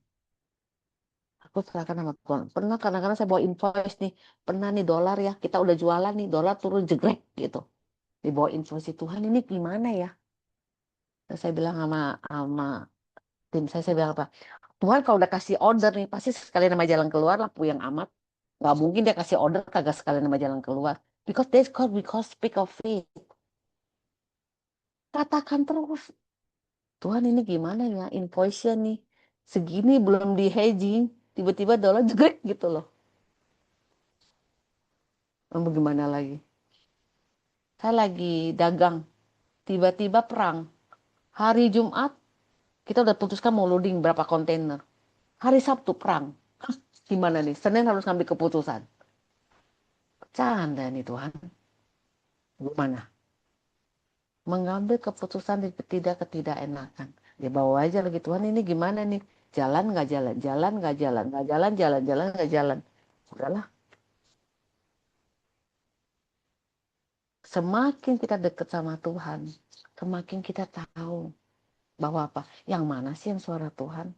Aku serahkan sama Tuhan. Pernah kadang-kadang saya bawa invoice nih. Pernah nih dolar ya. Kita udah jualan nih. Dolar turun jegrek gitu. Dibawa invoice Tuhan ini gimana ya? Dan saya bilang sama tim saya bilang apa? Tuhan kalau udah kasih order nih. Pasti sekali nama jalan keluar lah. Puyeng amat. Nggak mungkin dia kasih order kagak sekalian sama jalan keluar. Because that's called we call speak of faith. Katakan terus, Tuhan ini gimana ya invoice-nya nih. Segini belum di hedging, tiba-tiba dolar jegrek gitu loh. Mau gimana lagi? Saya lagi dagang, tiba-tiba perang. Hari Jumat, kita udah putuskan mau loading berapa kontainer. Hari Sabtu perang. Hah, gimana nih? Senin harus ngambil keputusan. Canda nih Tuhan. Gimana? Mengambil keputusan tidak ketidakenakan. Dia bawa aja lagi Tuhan ini gimana nih? Jalan nggak jalan, jalan nggak jalan, nggak jalan jalan, jalan nggak jalan. Udahlah. Semakin kita dekat sama Tuhan, semakin kita tahu bahwa apa? Yang mana sih yang suara Tuhan?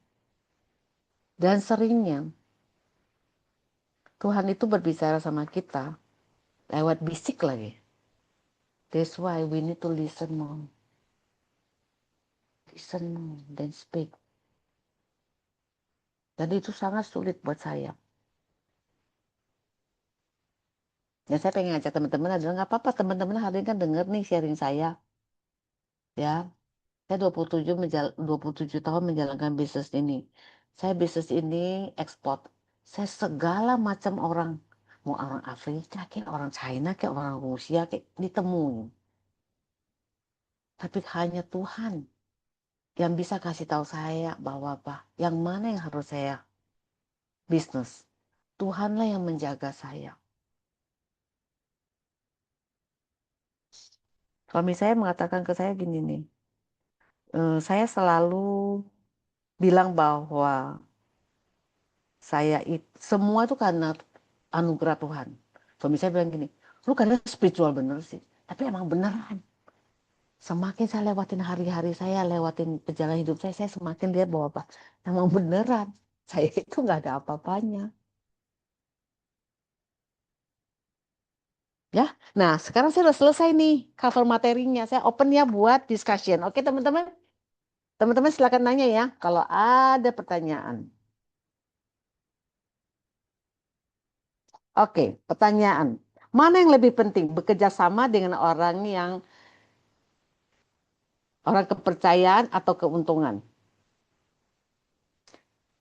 Dan seringnya Tuhan itu berbicara sama kita lewat bisik lagi. That's why we need to listen more. Listen more then speak. Dan itu sangat sulit buat saya. Dan saya pengen ngajak teman-teman adalah nggak apa-apa teman-teman hari ini kan denger nih sharing saya. Ya, saya 27 tahun menjalankan bisnis ini. Saya bisnis ini ekspor. Saya segala macam orang. Mau orang Afrika, kayak orang China, kayak orang Rusia, kayak ditemuin. Tapi hanya Tuhan yang bisa kasih tahu saya bahwa apa, yang mana yang harus saya bisnis. Tuhanlah yang menjaga saya. Suami saya mengatakan ke saya gini nih, saya selalu bilang bahwa semua itu karena anugerah Tuhan. Suami saya bilang gini, lu kadang spiritual bener sih, tapi emang beneran. Semakin saya lewatin hari-hari saya, lewatin perjalanan hidup saya semakin lihat bahwa apa, emang beneran. Saya itu nggak ada apa-apanya. Ya, nah sekarang saya udah selesai nih cover materinya. Saya open ya buat discussion. Oke teman-teman, teman-teman silakan nanya ya kalau ada pertanyaan. Oke, pertanyaan. Mana yang lebih penting, bekerja sama dengan orang kepercayaan atau keuntungan?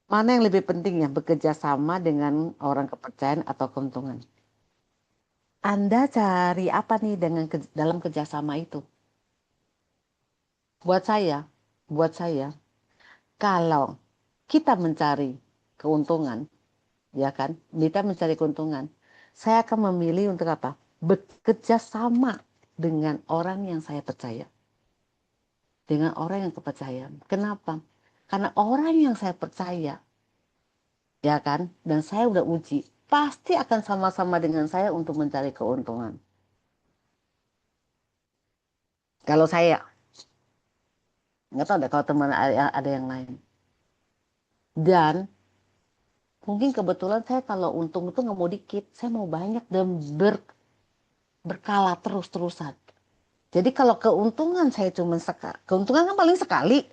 Mana yang lebih penting ya, bekerja sama dengan orang kepercayaan atau keuntungan? Anda cari apa nih dalam kerjasama itu? Buat saya, kalau kita mencari keuntungan, ya kan? Kita mencari keuntungan. Saya akan memilih untuk apa? Bekerja sama dengan orang yang saya percaya. Dengan orang yang kepercayaan. Kenapa? Karena orang yang saya percaya, ya kan? Dan saya udah uji, pasti akan sama-sama dengan saya untuk mencari keuntungan. Kalau saya, nggak tahu deh kalau teman ada yang lain. Dan mungkin kebetulan saya kalau untung itu nggak mau dikit, saya mau banyak dan berkala terus-terusan. Jadi kalau keuntungan saya cuma sekali, keuntungan kan paling sekali.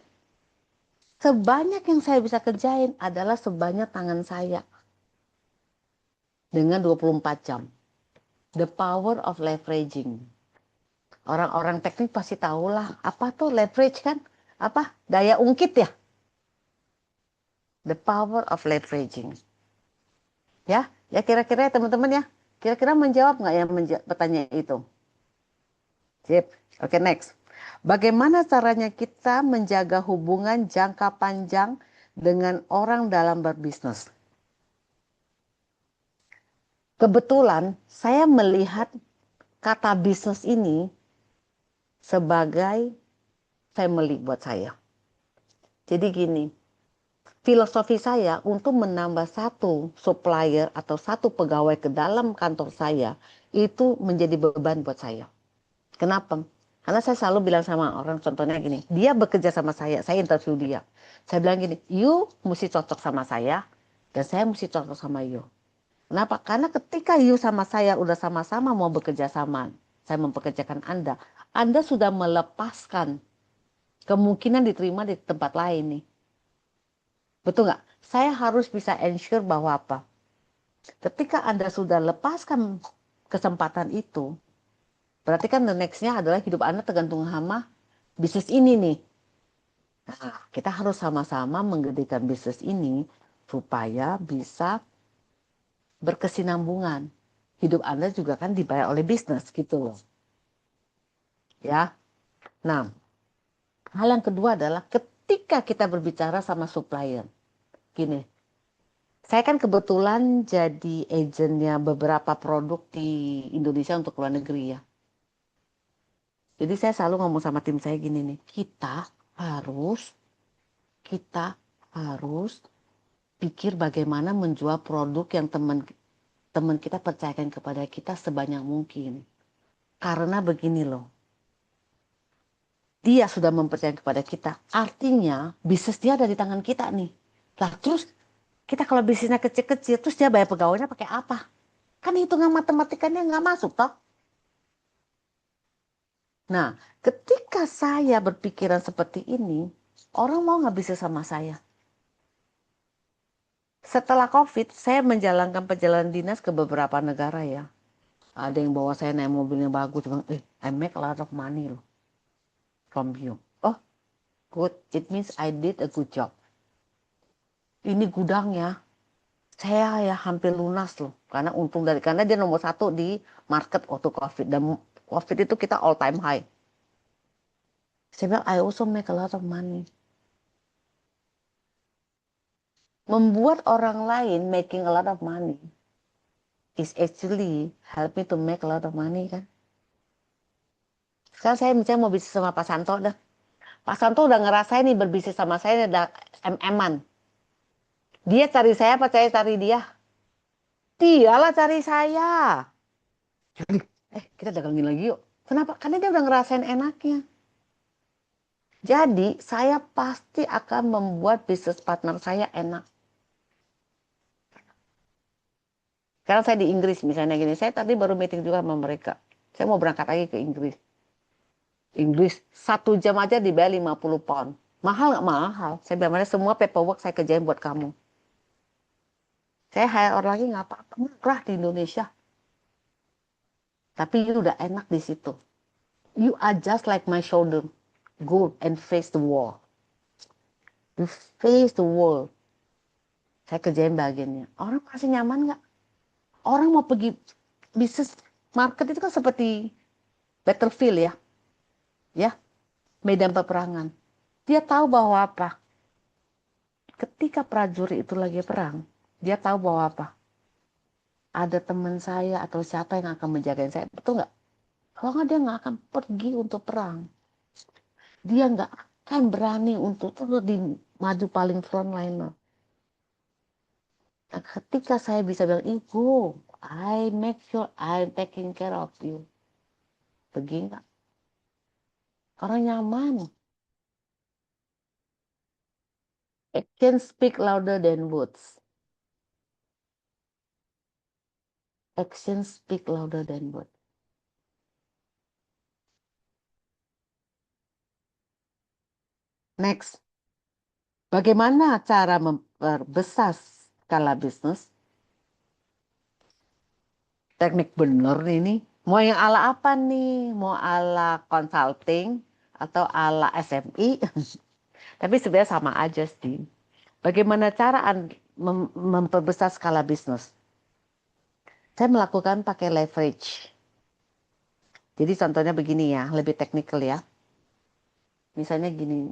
Sebanyak yang saya bisa kerjain adalah sebanyak tangan saya dengan 24 jam. The power of leveraging. Orang-orang teknik pasti tahulah apa tuh leverage kan? Apa? Daya ungkit ya? The power of leveraging. Ya, ya kira-kira ya teman-teman ya. Kira-kira menjawab nggak yang pertanyaan itu? Sip. Oke, next. Bagaimana caranya kita menjaga hubungan jangka panjang dengan orang dalam berbisnis? Kebetulan saya melihat kata bisnis ini sebagai family buat saya. Jadi gini, filosofi saya untuk menambah satu supplier atau satu pegawai ke dalam kantor saya itu menjadi beban buat saya. Kenapa? Karena saya selalu bilang sama orang, contohnya gini, dia bekerja sama saya interview dia. Saya bilang gini, you mesti cocok sama saya, dan saya mesti cocok sama you. Kenapa? Karena ketika you sama saya udah sama-sama mau bekerja sama, saya mempekerjakan Anda sudah melepaskan kemungkinan diterima di tempat lain nih. Betul nggak? Saya harus bisa ensure bahwa apa? Ketika Anda sudah lepaskan kesempatan itu, berarti kan the next-nya adalah hidup Anda tergantung sama bisnis ini nih. Nah, kita harus sama-sama menggedekan bisnis ini supaya bisa berkesinambungan. Hidup Anda juga kan dibayar oleh bisnis gitu loh. Ya. Nah, hal yang kedua adalah ketika kita berbicara sama supplier. Gini, saya kan kebetulan jadi agentnya beberapa produk di Indonesia untuk luar negeri ya. Jadi saya selalu ngomong sama tim saya gini nih, harus kita harus pikir bagaimana menjual produk yang teman kita percayakan kepada kita sebanyak mungkin. Karena begini loh, dia sudah mempercayai kepada kita, artinya bisnis dia ada di tangan kita nih. Lah terus kita kalau bisnisnya kecil-kecil, terus dia bayar pegawainya pakai apa? Kan hitungan matematikanya nggak masuk toh. Nah, ketika saya berpikiran seperti ini, orang mau nggak bisnis sama saya? Setelah COVID, saya menjalankan perjalanan dinas ke beberapa negara ya. Ada yang bawa saya naik mobilnya bagus, bilang, I make a lot of money loh from you. Oh, good. It means I did a good job. Ini gudangnya, saya ya hampir lunas loh. Karena dia nomor satu di market waktu COVID. Dan COVID itu kita all time high. Saya bilang, I also make a lot of money. Membuat orang lain making a lot of money is actually help me to make a lot of money kan. Sekarang saya misalnya mau bisnis sama Pak Santo dah. Pak Santo udah ngerasain nih berbisnis sama saya udah MM-an. Dia cari saya apa saya cari dia? Dialah cari saya. Jadi, kita dagangin lagi yuk. Kenapa? Karena dia udah ngerasain enaknya. Jadi saya pasti akan membuat bisnis partner saya enak. Sekarang saya di Inggris misalnya gini. Saya tadi baru meeting juga sama mereka. Saya mau berangkat lagi ke Inggris. Inggris 1 jam aja dibayar 50 pound. Mahal nggak mahal? Saya bilang semua paperwork saya kerjain buat kamu. Saya hire orang lagi nggak apa-apa, murah di Indonesia. Tapi you udah enak di situ. You are just like my shoulder. Go and face the wall. You face the wall. Saya kerjain bagiannya. Orang masih nyaman nggak? Orang mau pergi bisnis market itu kan seperti battlefield ya. Ya, medan peperangan. Dia tahu bahwa apa? Ketika prajurit itu lagi perang, dia tahu bahwa apa? Ada teman saya atau siapa yang akan menjagain saya. Betul nggak? Kalau nggak dia nggak akan pergi untuk perang. Dia nggak akan berani untuk terus di maju paling frontliner. Nah, ketika saya bisa bilang, Ibu, I make sure I'm taking care of you. Pergi nggak? Orang nyaman. Action speak louder than words. Action speak louder than words. Next. Bagaimana cara memperbesar skala bisnis? Teknik bener ini. Mau yang ala apa nih? Mau ala consulting atau ala SMI? Tapi sebenarnya sama aja sih. Bagaimana cara memperbesar skala bisnis? Saya melakukan pakai leverage. Jadi contohnya begini ya, lebih teknikal ya. Misalnya gini,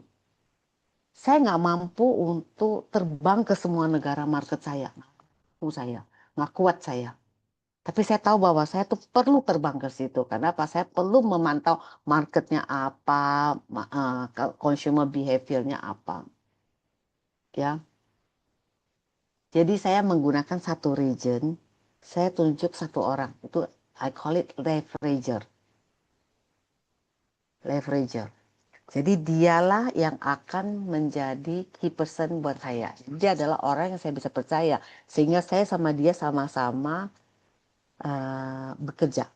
saya nggak mampu untuk terbang ke semua negara market saya. Nggak kuat saya. Tapi saya tahu bahwa saya tuh perlu terbang ke situ. Karena apa? Saya perlu memantau marketnya apa, consumer behaviornya apa. Ya. Jadi saya menggunakan satu region, saya tunjuk satu orang. Itu I call it leverager. Leverager. Jadi dialah yang akan menjadi key person buat saya. Dia adalah orang yang saya bisa percaya. Sehingga saya sama dia sama-sama bekerja.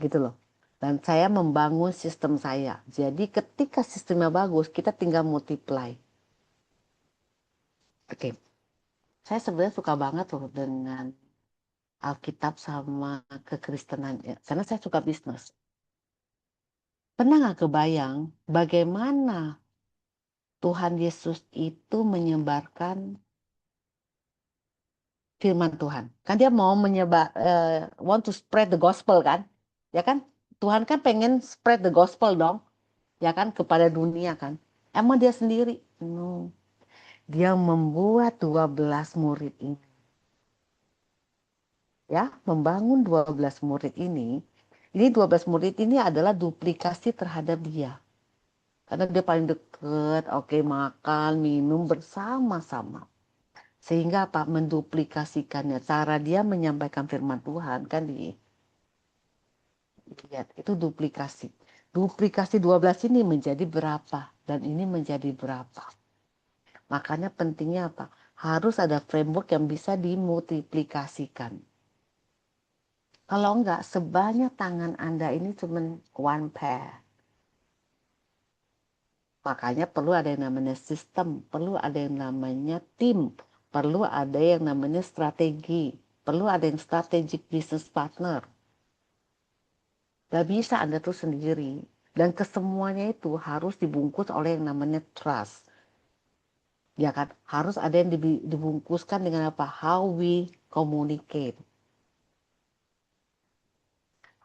Gitu loh. Dan saya membangun sistem saya. Jadi ketika sistemnya bagus, kita tinggal multiply. Oke. Saya sebenarnya suka banget loh dengan Alkitab sama kekristenan ya, karena saya suka bisnis. Pernah nggak kebayang bagaimana Tuhan Yesus itu menyebarkan firman Tuhan? Kan dia mau want to spread the gospel kan? Ya kan? Tuhan kan pengen spread the gospel dong, ya kan, kepada dunia kan? Emang dia sendiri? No. Dia membuat 12 murid ini. Ya, membangun 12 murid ini. Ini 12 murid ini adalah duplikasi terhadap dia. Karena dia paling deket, oke, makan, minum bersama-sama. Sehingga apa? Menduplikasikannya. Cara dia menyampaikan firman Tuhan kan lihat, itu duplikasi. Duplikasi 12 ini menjadi berapa? Dan ini menjadi berapa? Makanya pentingnya apa? Harus ada framework yang bisa dimultiplikasikan. Kalau enggak, sebanyak tangan Anda ini cuma one pair. Makanya perlu ada yang namanya sistem, perlu ada yang namanya tim, perlu ada yang namanya strategi, perlu ada yang strategic business partner. Gak bisa Anda tuh sendiri. Dan kesemuanya itu harus dibungkus oleh yang namanya trust. Ya kan, harus ada yang dibungkuskan dengan apa? How we communicate.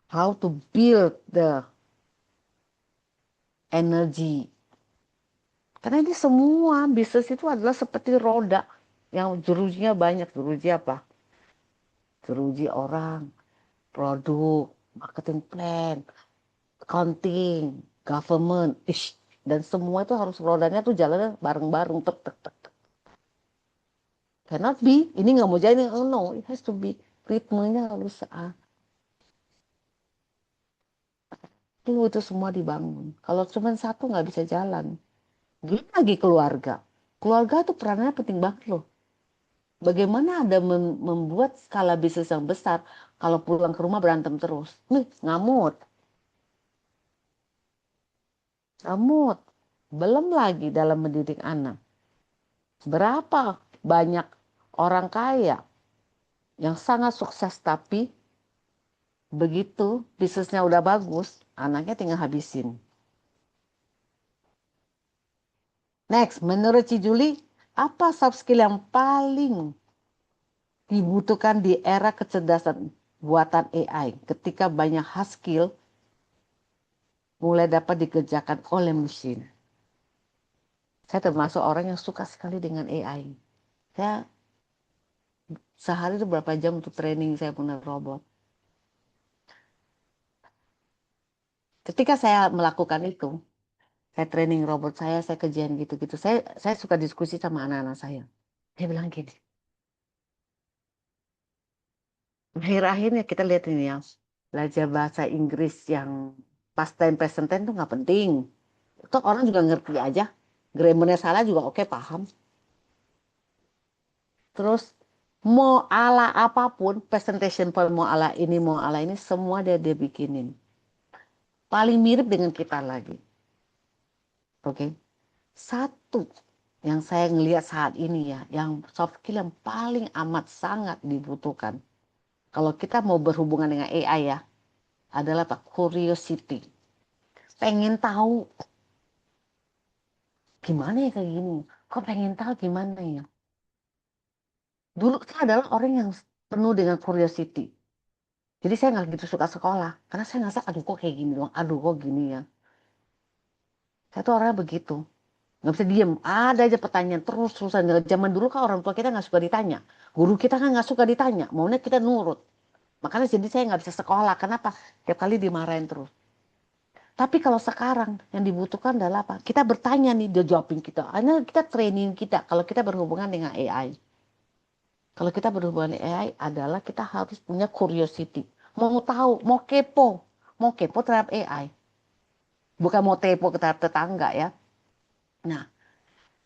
How to build the energy. Karena ini semua bisnis itu adalah seperti roda yang jerujinya banyak. Jeruji apa? Jeruji orang, produk, marketing plan, accounting, government, dan semua itu harus rodanya tuh jalannya bareng-bareng, tek tek tek. Cannot be, ini nggak mau jadi, oh no, it has to be, ritmenya harus itu semua dibangun. Kalau cuma satu nggak bisa jalan. Belum lagi keluarga. Keluarga itu perannya penting banget loh. Bagaimana Anda membuat skala bisnis yang besar kalau pulang ke rumah berantem terus? Nih, ngamut. Ngamut. Belum lagi dalam mendidik anak. Berapa banyak orang kaya yang sangat sukses tapi begitu bisnisnya udah bagus, anaknya tinggal habisin. Next, menurut Ci Juli, apa soft skill yang paling dibutuhkan di era kecerdasan buatan AI ketika banyak hard skill mulai dapat dikerjakan oleh mesin? Saya termasuk orang yang suka sekali dengan AI. Saya sehari itu berapa jam untuk training saya punya robot. Ketika saya melakukan itu, saya training robot saya kerjain gitu-gitu. Saya suka diskusi sama anak-anak saya. Dia bilang gini, akhir-akhirnya kita lihat ini ya, belajar bahasa Inggris yang past time, present time itu nggak penting. Itu orang juga ngerti aja. Grammarnya salah juga oke, paham. Terus mau ala apapun, presentation point mau ala ini, semua dia bikinin. Paling mirip dengan kita lagi. Oke. Satu yang saya ngelihat saat ini ya, yang soft skill yang paling amat sangat dibutuhkan. Kalau kita mau berhubungan dengan AI ya, adalah apa? Curiosity. Pengen tahu gimana ya kayak gini. Kok pengen tahu gimana ya? Dulu saya adalah orang yang penuh dengan curiosity. Jadi saya nggak gitu suka sekolah. Karena saya ngerasa, aduh kok kayak gini dong. Aduh kok gini ya. Saya tuh orangnya begitu. Nggak bisa diem. Ada aja pertanyaan terus-terusan. Zaman dulu kan orang tua kita nggak suka ditanya. Guru kita kan nggak suka ditanya. Maunya kita nurut. Makanya jadi saya nggak bisa sekolah. Kenapa? Tiap kali dimarahin terus. Tapi kalau sekarang yang dibutuhkan adalah apa? Kita bertanya nih, dia jawabin kita. Karena kita training kita. Kalau kita berhubungan dengan AI. Kalau kita berhubungan dengan AI adalah kita harus punya curiosity. Mau tahu, mau kepo terhadap AI. Bukan mau tepo terhadap tetangga ya. Nah,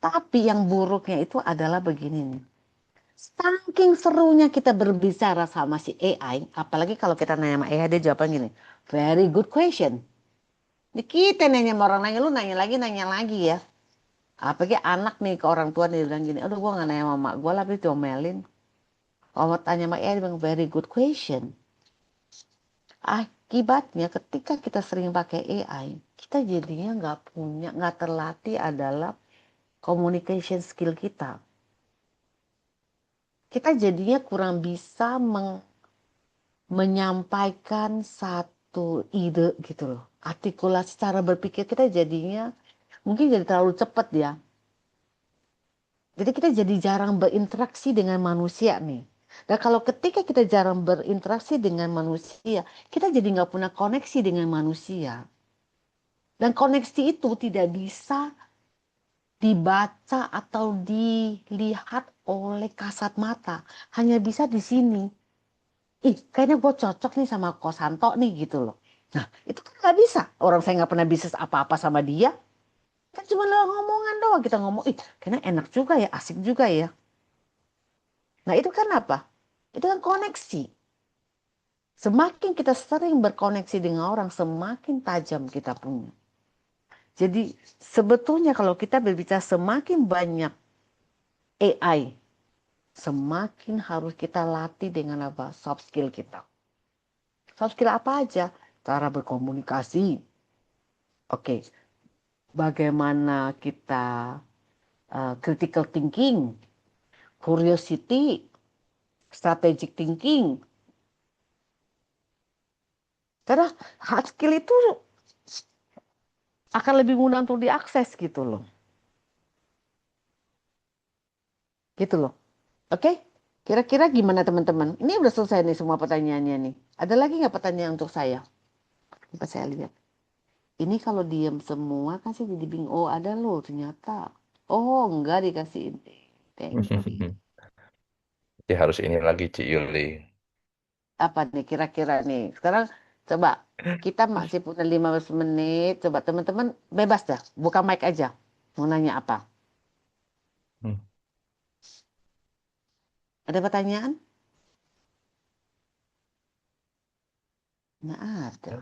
tapi yang buruknya itu adalah begini nih. Saking serunya kita berbicara sama si AI, apalagi kalau kita nanya sama AI, dia jawabnya gini, very good question. Ini kita nanya sama orang nanya, lu nanya lagi ya. Apalagi anak nih ke orang tua nih bilang gini, aduh gue gak nanya sama mak gue lah, tapi diomelin. Kalau tanya sama dia bilang very good question. Akibatnya ketika kita sering pakai AI, kita jadinya nggak terlatih adalah communication skill kita. Kita jadinya kurang bisa menyampaikan satu ide gitu loh. Artikulasi cara berpikir kita jadinya mungkin jadi terlalu cepat ya. Jadi kita jadi jarang berinteraksi dengan manusia nih. Dan kalau ketika kita jarang berinteraksi dengan manusia, kita jadi nggak punya koneksi dengan manusia. Dan koneksi itu tidak bisa dibaca atau dilihat oleh kasat mata. Hanya bisa di sini. Ih, kayaknya gue cocok nih sama Kosanto nih gitu loh. Nah, itu kan nggak bisa. Orang saya nggak pernah bisnis apa-apa sama dia. Kan cuma lewat ngomongan doang. Kita ngomong, ih, kayaknya enak juga ya, asik juga ya. Nah, itu kan apa? Itu kan koneksi. Semakin kita sering berkoneksi dengan orang, semakin tajam kita punya. Jadi sebetulnya kalau kita berbicara semakin banyak AI, semakin harus kita latih dengan apa? Soft skill kita. Soft skill apa aja? Cara berkomunikasi. Oke, bagaimana kita critical thinking, curiosity, strategic thinking. Karena hard skill itu akan lebih mudah untuk diakses gitu loh. Gitu loh. Oke? Kira-kira gimana teman-teman? Ini udah selesai nih semua pertanyaannya nih. Ada lagi nggak pertanyaan untuk saya? Coba saya lihat. Ini kalau diam semua kan saya jadi bingung. Oh ada loh ternyata. Oh enggak dikasih ini. Thank you. Jadi harus ini lagi Ci Yuli. Apa nih kira-kira nih? Sekarang coba kita masih punya 15 menit. Coba teman-teman bebas dah. Buka mic aja. Mau nanya apa? Hmm. Ada pertanyaan? Nggak ada.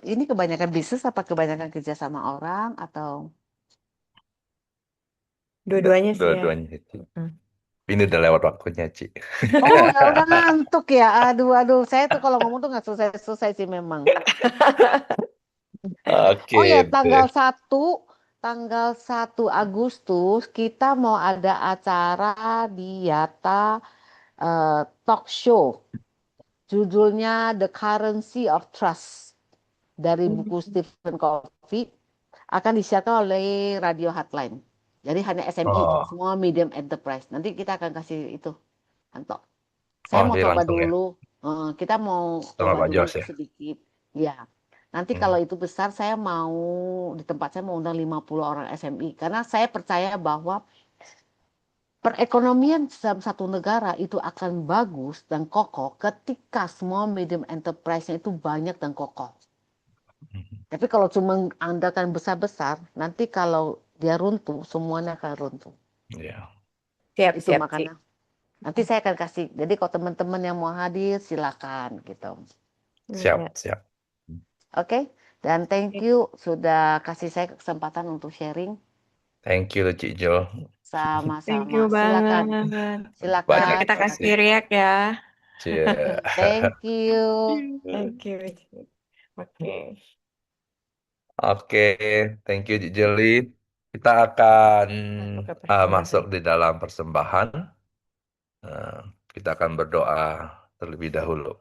Ini kebanyakan bisnis apa kebanyakan kerja sama orang atau? Dua-duanya sih ya. Dua-duanya Ci. Hmm. Ini udah lewat waktunya Ci. Oh ya udah ngantuk ya. Aduh aduh. Saya tuh kalau ngomong tuh nggak selesai-selesai sih memang. Oke Oh ya deh. tanggal 1 Agustus kita mau ada acara di Yata talk show. Judulnya The Currency of Trust dari buku Stephen Covey akan disiarkan oleh Radio Hotline. Jadi hanya SMI, Oh, semua medium enterprise. Nanti kita akan kasih itu, Anto. Saya oh mau jadi coba langsung ya dulu, kita mau sama coba Pak dulu Jos itu ya. sedikit. Ya, nanti kalau Hmm. itu besar saya mau di tempat saya mau undang 50 orang SMI. Karena saya percaya bahwa perekonomian dalam satu negara itu akan bagus dan kokoh ketika semua medium enterprise-nya itu banyak dan kokoh. Tapi kalau cuma andalkan besar-besar, nanti kalau dia runtuh, semuanya akan runtuh. Ya, Siap, Itu siap, Ci. makanya. Nanti saya akan kasih. Jadi kalau teman-teman yang mau hadir, silakan gitu. siap, Ya. siap. Oke? Dan thank you sudah kasih saya kesempatan untuk sharing. Thank you Ci Jul. Thank Sama-sama. you Silakan. banget. Nanti Banyak Silakan. kita kasih kasih. react ya. Cie. Thank you. Thank you, Ci. Oke. Oke, thank you Ci Juli. Kita akan Masuk ke masuk persembahan. di dalam persembahan. Eh, kita akan berdoa terlebih dahulu.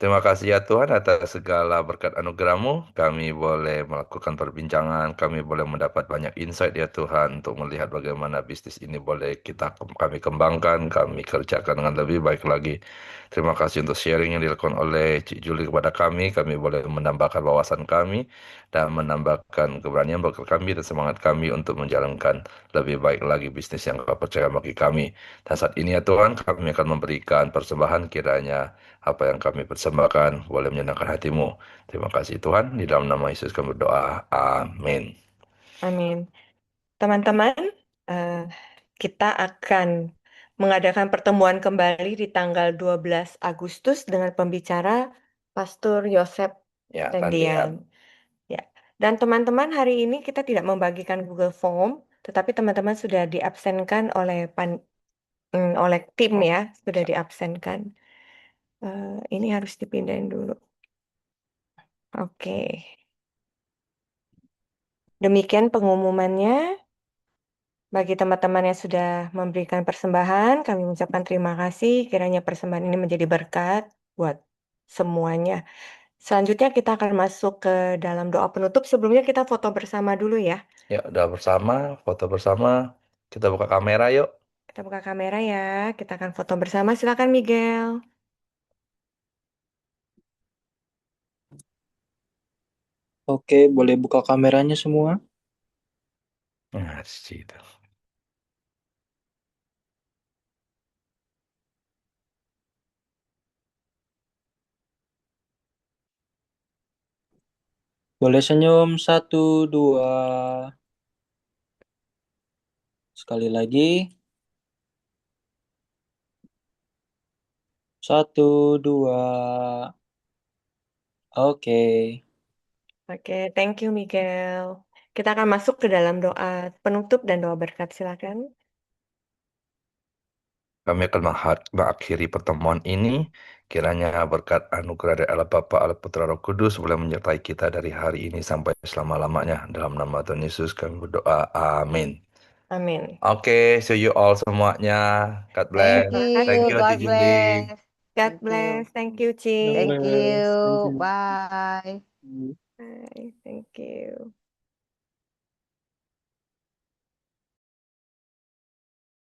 Terima kasih ya Tuhan atas segala berkat anugerah-Mu. Kami boleh melakukan perbincangan, kami boleh mendapat banyak insight ya Tuhan untuk melihat bagaimana bisnis ini boleh kami kembangkan, kami kerjakan dengan lebih baik lagi. Terima kasih untuk sharing yang dilakukan oleh Cik Juli kepada kami boleh menambahkan wawasan kami dan menambahkan keberanian bagi kami dan semangat kami untuk menjalankan lebih baik lagi bisnis yang Kau percaya bagi kami. Dan saat ini ya Tuhan, kami akan memberikan persembahan kiranya apa yang kami persembahkan boleh menyenangkan hatimu. Terima kasih Tuhan, di dalam nama Yesus kami berdoa. Amin. Amin. Teman-teman, eh, kita akan mengadakan pertemuan kembali di tanggal 12 Agustus dengan pembicara Pastor Yosep Ya, Tendian. Tandian. Ya. Dan teman-teman, hari ini kita tidak membagikan Google Form, tetapi teman-teman sudah diabsenkan oleh tim ya, sudah diabsenkan. Ini harus dipindahin dulu. Oke. Demikian pengumumannya. Bagi teman-teman yang sudah memberikan persembahan, kami mengucapkan terima kasih. Kiranya persembahan ini menjadi berkat buat semuanya. Selanjutnya kita akan masuk ke dalam doa penutup. Sebelumnya kita foto bersama dulu ya. Ya, udah bersama, foto bersama. Kita buka kamera yuk. Kita buka kamera ya. Kita akan foto bersama. Silakan Miguel. Oke, boleh buka kameranya semua? Nah, di situ. Boleh senyum, satu, dua. Sekali lagi, satu, dua. Oke. Oke, thank you Miguel. Kita akan masuk ke dalam doa penutup dan doa berkat. Silakan. Kami akan mengakhiri pertemuan ini. Kiranya berkat anugerah dari Allah Bapa, Allah Putra, Roh Kudus boleh menyertai kita dari hari ini sampai selama-lamanya. Dalam nama Tuhan Yesus kami berdoa. Amin. Amin. Oke, see you all semuanya. God bless. Thank Thank you. you, Ati God Julie. bless. God Thank you. bless. Thank you, Ci. Thank Thank you. you. Bye. Bye. Thank you.